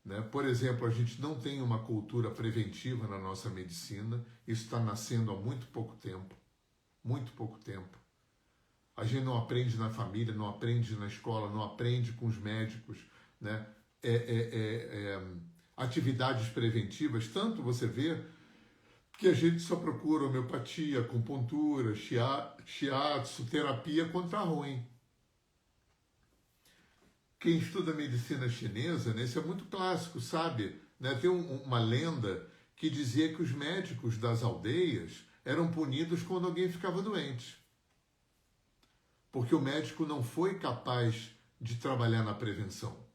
né? Por exemplo, a gente não tem uma cultura preventiva na nossa medicina. Isso está nascendo há muito pouco tempo. Muito pouco tempo. A gente não aprende na família, não aprende na escola, não aprende com os médicos, né? Atividades preventivas, tanto você vê que a gente só procura homeopatia, acupuntura, shiatsu, terapia quando está ruim. Quem estuda medicina chinesa, né, isso é muito clássico, sabe? Né, tem uma lenda que dizia que os médicos das aldeias eram punidos quando alguém ficava doente. Porque o médico não foi capaz de trabalhar na prevenção.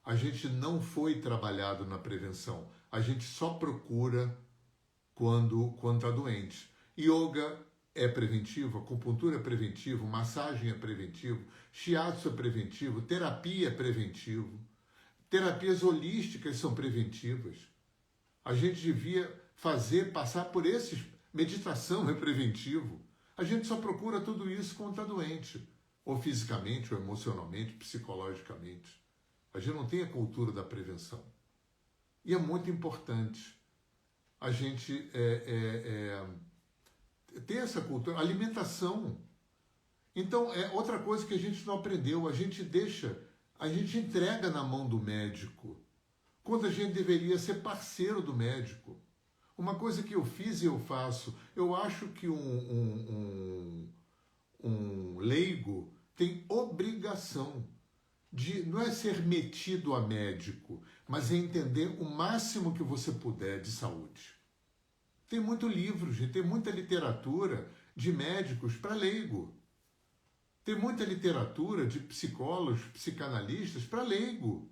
A gente não foi trabalhado na prevenção. A gente só procura quando está doente. Yoga é preventivo, acupuntura é preventivo, massagem é preventivo, shiatsu é preventivo, terapia é preventivo, terapias holísticas são preventivas. A gente devia passar por esses. Meditação é preventivo. A gente só procura tudo isso quando está doente, ou fisicamente, ou emocionalmente, psicologicamente. A gente não tem a cultura da prevenção. E é muito importante a gente ter essa cultura. Alimentação. Então, é outra coisa que a gente não aprendeu. A gente entrega na mão do médico, quando a gente deveria ser parceiro do médico. Uma coisa que eu fiz e eu faço, eu acho que um leigo tem obrigação de, não é ser metido a médico, mas é entender o máximo que você puder de saúde. Tem muito livro, gente, tem muita literatura de médicos para leigo. Tem muita literatura de psicólogos, psicanalistas para leigo.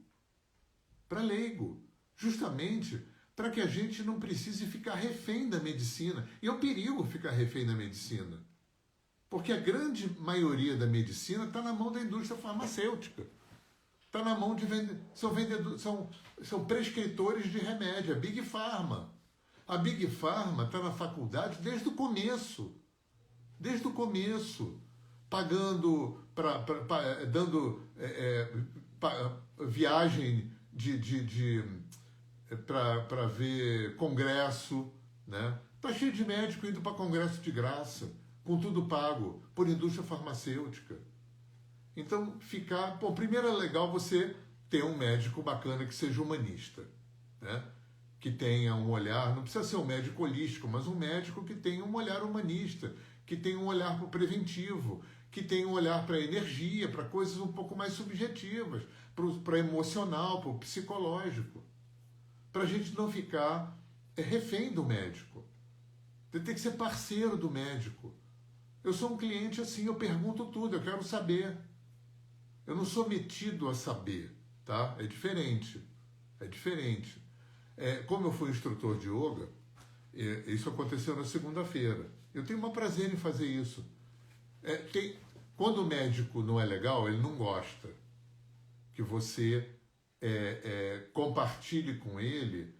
Para leigo. Justamente para que a gente não precise ficar refém da medicina. E é um perigo ficar refém da medicina. Porque a grande maioria da medicina está na mão da indústria farmacêutica. Está na mão de vendedores, são prescritores de remédio, a Big Pharma. A Big Pharma está na faculdade desde o começo. Desde o começo. Pagando, dando viagem para ver congresso, né? Tá cheio de médico indo para congresso de graça, com tudo pago por indústria farmacêutica. Então, primeiro é legal você ter um médico bacana que seja humanista, né? Que tenha um olhar, não precisa ser um médico holístico, mas um médico que tenha um olhar humanista, que tenha um olhar para o preventivo, que tenha um olhar para a energia, para coisas um pouco mais subjetivas, para o emocional, para o psicológico. Para a gente não ficar refém do médico. Você tem que ser parceiro do médico. Eu sou um cliente assim, eu pergunto tudo, eu quero saber. Eu não sou metido a saber, tá? É diferente. É diferente. Como eu fui instrutor de yoga, isso aconteceu na segunda-feira. Eu tenho um prazer em fazer isso. Quando o médico não é legal, ele não gosta que você compartilhe com ele,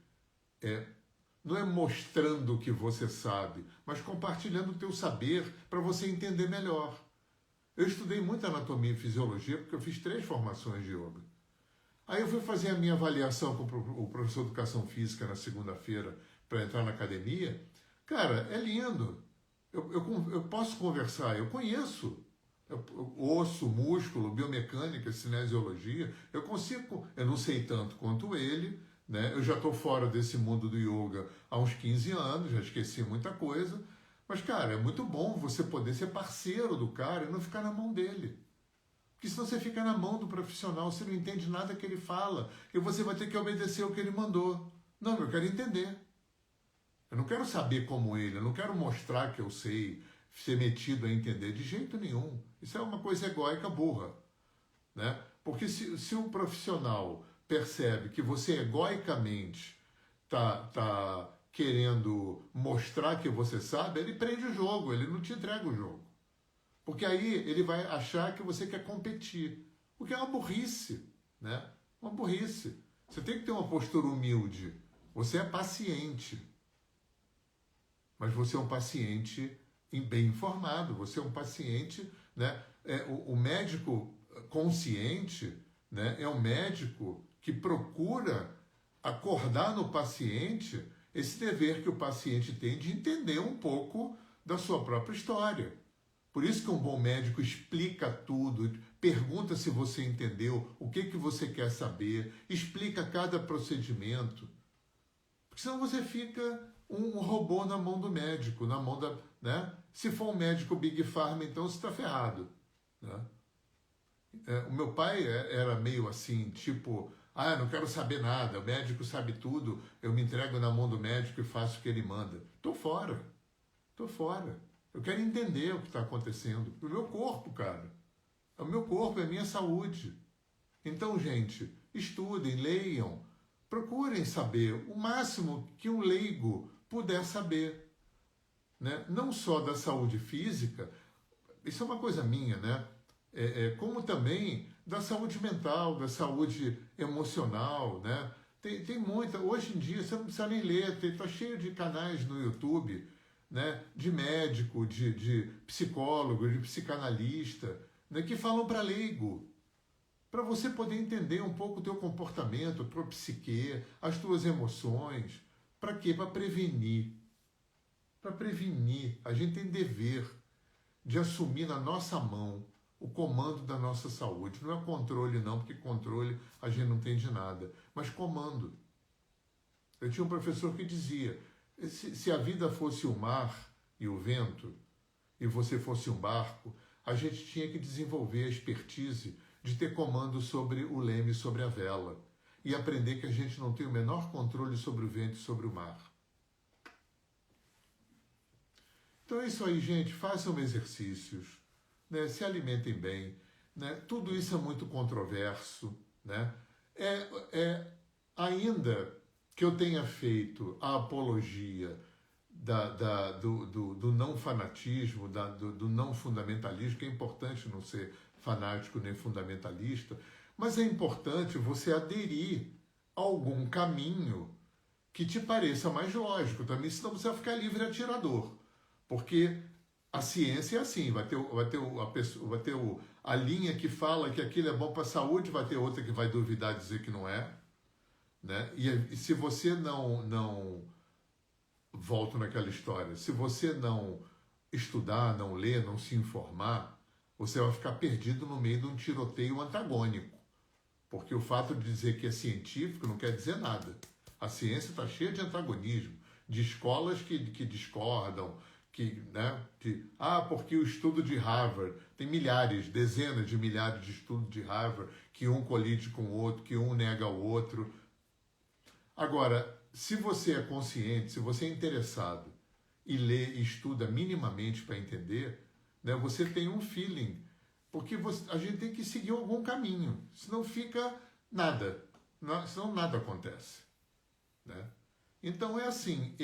não é mostrando o que você sabe, mas compartilhando o teu saber para você entender melhor. Eu estudei muito anatomia e fisiologia porque eu fiz 3 formações de yoga. Aí eu fui fazer a minha avaliação com o professor de educação física na segunda-feira para entrar na academia. Cara, é lindo. Eu posso conversar, eu conheço osso, músculo, biomecânica, cinesiologia. Eu consigo, eu não sei tanto quanto ele, né? Eu já estou fora desse mundo do yoga há uns 15 anos, já esqueci muita coisa. Mas, cara, é muito bom você poder ser parceiro do cara e não ficar na mão dele. Porque senão você fica na mão do profissional, você não entende nada que ele fala e você vai ter que obedecer o que ele mandou. Não, eu quero entender. Eu não quero saber como ele, eu não quero mostrar que eu sei, ser metido a entender de jeito nenhum. Isso é uma coisa egóica burra, né? Porque se um profissional percebe que você egoicamente tá querendo mostrar que você sabe, ele prende o jogo, ele não te entrega o jogo. Porque aí ele vai achar que você quer competir, o que é uma burrice, né? Uma burrice. Você tem que ter uma postura humilde. Você é paciente. Mas você é um paciente bem informado, você é um paciente, né? O médico consciente, né? É um médico que procura acordar no paciente esse dever que o paciente tem de entender um pouco da sua própria história. Por isso que um bom médico explica tudo, pergunta se você entendeu, o que você quer saber, explica cada procedimento. Porque senão você fica um robô na mão do médico, na mão da... né? Se for um médico Big Pharma, então você está ferrado. Né? O meu pai era meio assim, tipo, ah, eu não quero saber nada, o médico sabe tudo, eu me entrego na mão do médico e faço o que ele manda. Tô fora, tô fora. Eu quero entender o que está acontecendo. O meu corpo, cara. O meu corpo é a minha saúde. Então, gente, estudem, leiam, procurem saber o máximo que um leigo puder saber, né? Não só da saúde física, isso é uma coisa minha, né? Como também da saúde mental, da saúde emocional, né? Tem muita. Hoje em dia, você não precisa nem ler, está cheio de canais no YouTube, né? De médico, de psicólogo, de psicanalista, né? Que falam para leigo, para você poder entender um pouco o teu comportamento, a tua psique, as tuas emoções. Para quê? Para prevenir. Para prevenir. A gente tem dever de assumir na nossa mão o comando da nossa saúde. Não é controle não, porque controle a gente não tem de nada, mas comando. Eu tinha um professor que dizia, se a vida fosse o mar e o vento, e você fosse um barco, a gente tinha que desenvolver a expertise de ter comando sobre o leme, sobre a vela, e aprender que a gente não tem o menor controle sobre o vento e sobre o mar. Então é isso aí, gente. Façam exercícios, né? Se alimentem bem, né? Tudo isso é muito controverso, né? Ainda que eu tenha feito a apologia do não fanatismo, do não fundamentalismo, que é importante não ser fanático nem fundamentalista, mas é importante você aderir a algum caminho que te pareça mais lógico também, senão você vai ficar livre atirador. Porque a ciência é assim, vai ter a linha que fala que aquilo é bom para a saúde, vai ter outra que vai duvidar e dizer que não é. Né? E se você não volto naquela história, se você não estudar, não ler, não se informar, você vai ficar perdido no meio de um tiroteio antagônico. Porque o fato de dizer que é científico não quer dizer nada. A ciência está cheia de antagonismo, de escolas que discordam, porque o estudo de Harvard, tem milhares, dezenas de milhares de estudos de Harvard, que um colide com o outro, que um nega o outro. Agora, se você é consciente, se você é interessado e lê e estuda minimamente para entender, né, você tem um feeling, porque a gente tem que seguir algum caminho, senão fica nada, senão nada acontece. Né? Então é assim,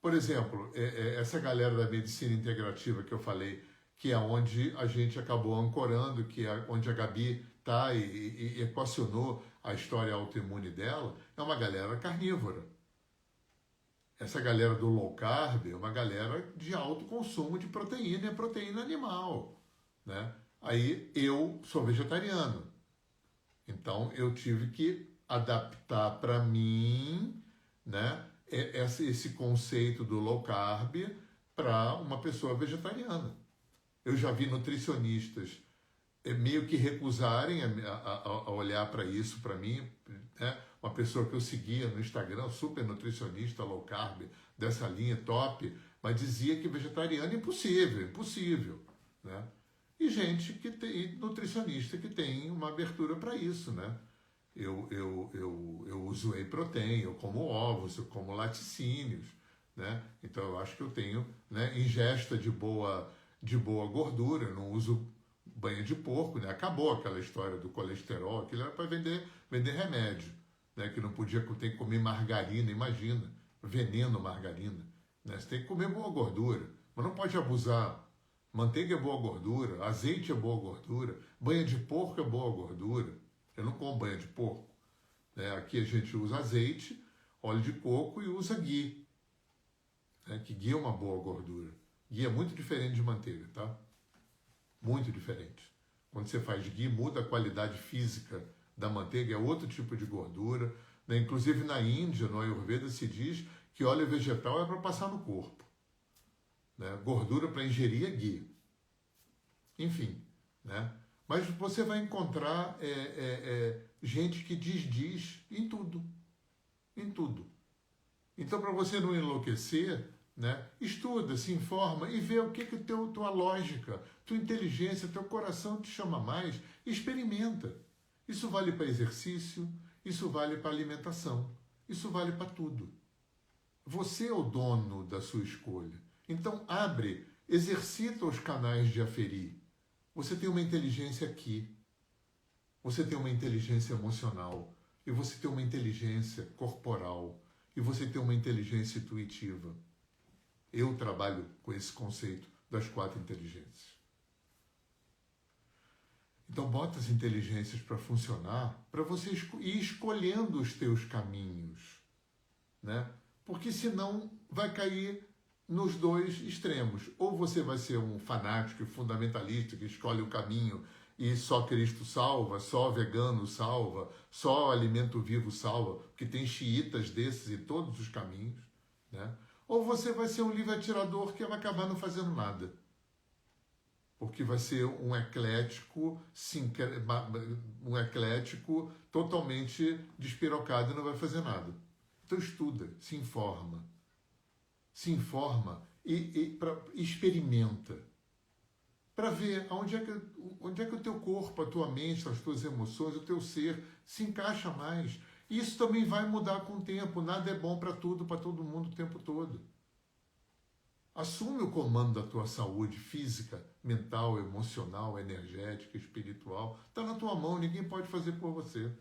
por exemplo, essa galera da medicina integrativa que eu falei, que é onde a gente acabou ancorando, que é onde a Gabi está e equacionou a história autoimune dela, é uma galera carnívora. Essa galera do low carb é uma galera de alto consumo de proteína e proteína animal. Né? Aí eu sou vegetariano. Então eu tive que adaptar para mim, né, esse conceito do low carb para uma pessoa vegetariana. Eu já vi nutricionistas meio que recusarem a olhar para isso para mim, né? Uma pessoa que eu seguia no Instagram, super nutricionista, low carb, dessa linha top, mas dizia que vegetariano é impossível, né? E gente que tem, nutricionista que tem uma abertura para isso, né? Eu uso whey protein, eu como ovos, eu como laticínios, né? Então eu acho que eu tenho, né, ingesta de boa gordura, eu não uso banha de porco, né? Acabou aquela história do colesterol, aquilo era para vender remédio, né? Que não podia ter que comer margarina, imagina, veneno margarina, né? Você tem que comer boa gordura, mas não pode abusar. Manteiga é boa gordura, azeite é boa gordura, banha de porco é boa gordura. Eu não como banha de porco, né? Aqui a gente usa azeite, óleo de coco e usa ghee, né? Que ghee é uma boa gordura. Ghee é muito diferente de manteiga, tá? Muito diferente. Quando você faz ghee, muda a qualidade física da manteiga, é outro tipo de gordura. Né? Inclusive na Índia, no Ayurveda, se diz que óleo vegetal é para passar no corpo. Né? Gordura para ingerir é ghee. Enfim, né? Mas você vai encontrar gente que diz em tudo. Em tudo. Então, para você não enlouquecer, né? Estuda, se informa e vê o que tua lógica, tua inteligência, teu coração te chama mais. Experimenta. Isso vale para exercício, isso vale para alimentação, isso vale para tudo. Você é o dono da sua escolha. Então abre, exercita os canais de aferir. Você tem uma inteligência aqui, você tem uma inteligência emocional, e você tem uma inteligência corporal, e você tem uma inteligência intuitiva. Eu trabalho com esse conceito das 4 inteligências. Então bota as inteligências para funcionar, para você ir escolhendo os teus caminhos, né? Porque senão vai cair nos 2 extremos. Ou você vai ser um fanático e fundamentalista que escolhe o caminho e só Cristo salva, só vegano salva, só alimento vivo salva, porque tem xiitas desses em todos os caminhos, né? Ou você vai ser um livre atirador que vai acabar não fazendo nada. Porque vai ser um eclético totalmente despirocado e não vai fazer nada. Então estuda, se informa e experimenta para ver onde é que o teu corpo, a tua mente, as tuas emoções, o teu ser se encaixa mais. Isso também vai mudar com o tempo. Nada é bom para tudo, para todo mundo o tempo todo. Assume o comando da tua saúde física, mental, emocional, energética, espiritual. Está na tua mão, ninguém pode fazer por você.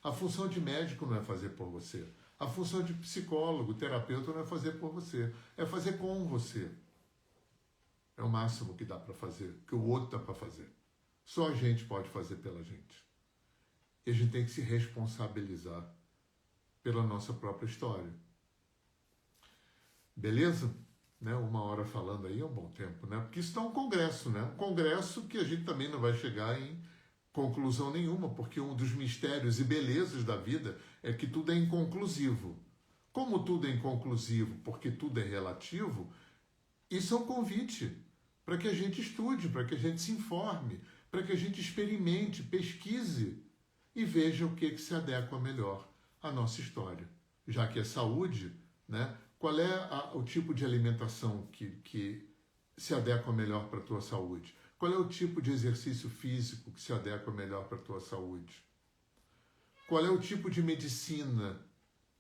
A função de médico não é fazer por você. A função de psicólogo, terapeuta não é fazer por você. É fazer com você. É o máximo que dá para fazer, que o outro dá para fazer. Só a gente pode fazer pela gente. E a gente tem que se responsabilizar pela nossa própria história. Beleza? Né? 1 hora falando aí é um bom tempo, né? Porque isso está um congresso, né? Um congresso que a gente também não vai chegar em conclusão nenhuma, porque um dos mistérios e belezas da vida é que tudo é inconclusivo. Como tudo é inconclusivo, porque tudo é relativo, isso é um convite para que a gente estude, para que a gente se informe, para que a gente experimente, pesquise e veja o que se adequa melhor à nossa história. Já que é saúde, né? Qual é o tipo de alimentação que se adequa melhor para a tua saúde? Qual é o tipo de exercício físico que se adequa melhor para a tua saúde? Qual é o tipo de medicina,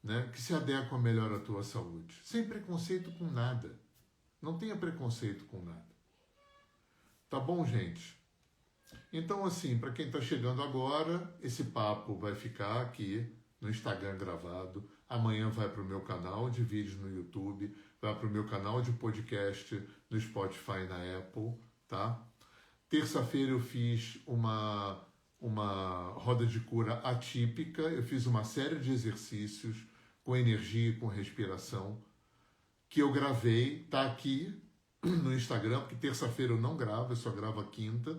né, que se adequa melhor à tua saúde? Sem preconceito com nada. Não tenha preconceito com nada. Tá bom, gente? Então, assim, para quem está chegando agora, esse papo vai ficar aqui no Instagram gravado. Amanhã vai para o meu canal de vídeos no YouTube, vai para o meu canal de podcast no Spotify e na Apple, tá? Terça-feira eu fiz uma roda de cura atípica, eu fiz uma série de exercícios com energia e com respiração, que eu gravei, tá aqui no Instagram, porque terça-feira eu não gravo, eu só gravo a quinta.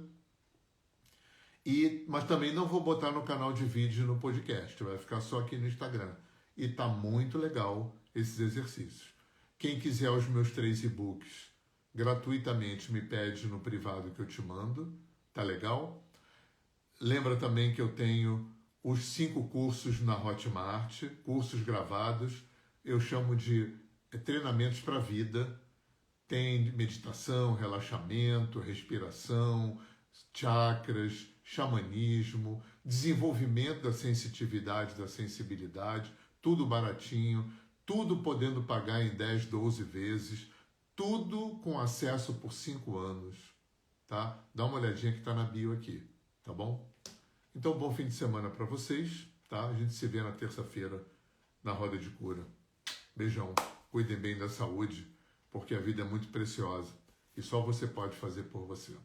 Mas também não vou botar no canal de vídeo no podcast, vai ficar só aqui no Instagram. E tá muito legal esses exercícios. Quem quiser os meus 3 e-books gratuitamente me pede no privado que eu te mando, tá legal? Lembra também que eu tenho os 5 cursos na Hotmart, cursos gravados, eu chamo de treinamentos para a vida. Tem meditação, relaxamento, respiração, chakras, xamanismo, desenvolvimento da sensitividade, da sensibilidade, tudo baratinho, tudo podendo pagar em 10, 12 vezes, tudo com acesso por 5 anos, tá? Dá uma olhadinha que está na bio aqui, tá bom? Então, bom fim de semana para vocês, tá? A gente se vê na terça-feira na Roda de Cura. Beijão, cuidem bem da saúde, porque a vida é muito preciosa e só você pode fazer por você.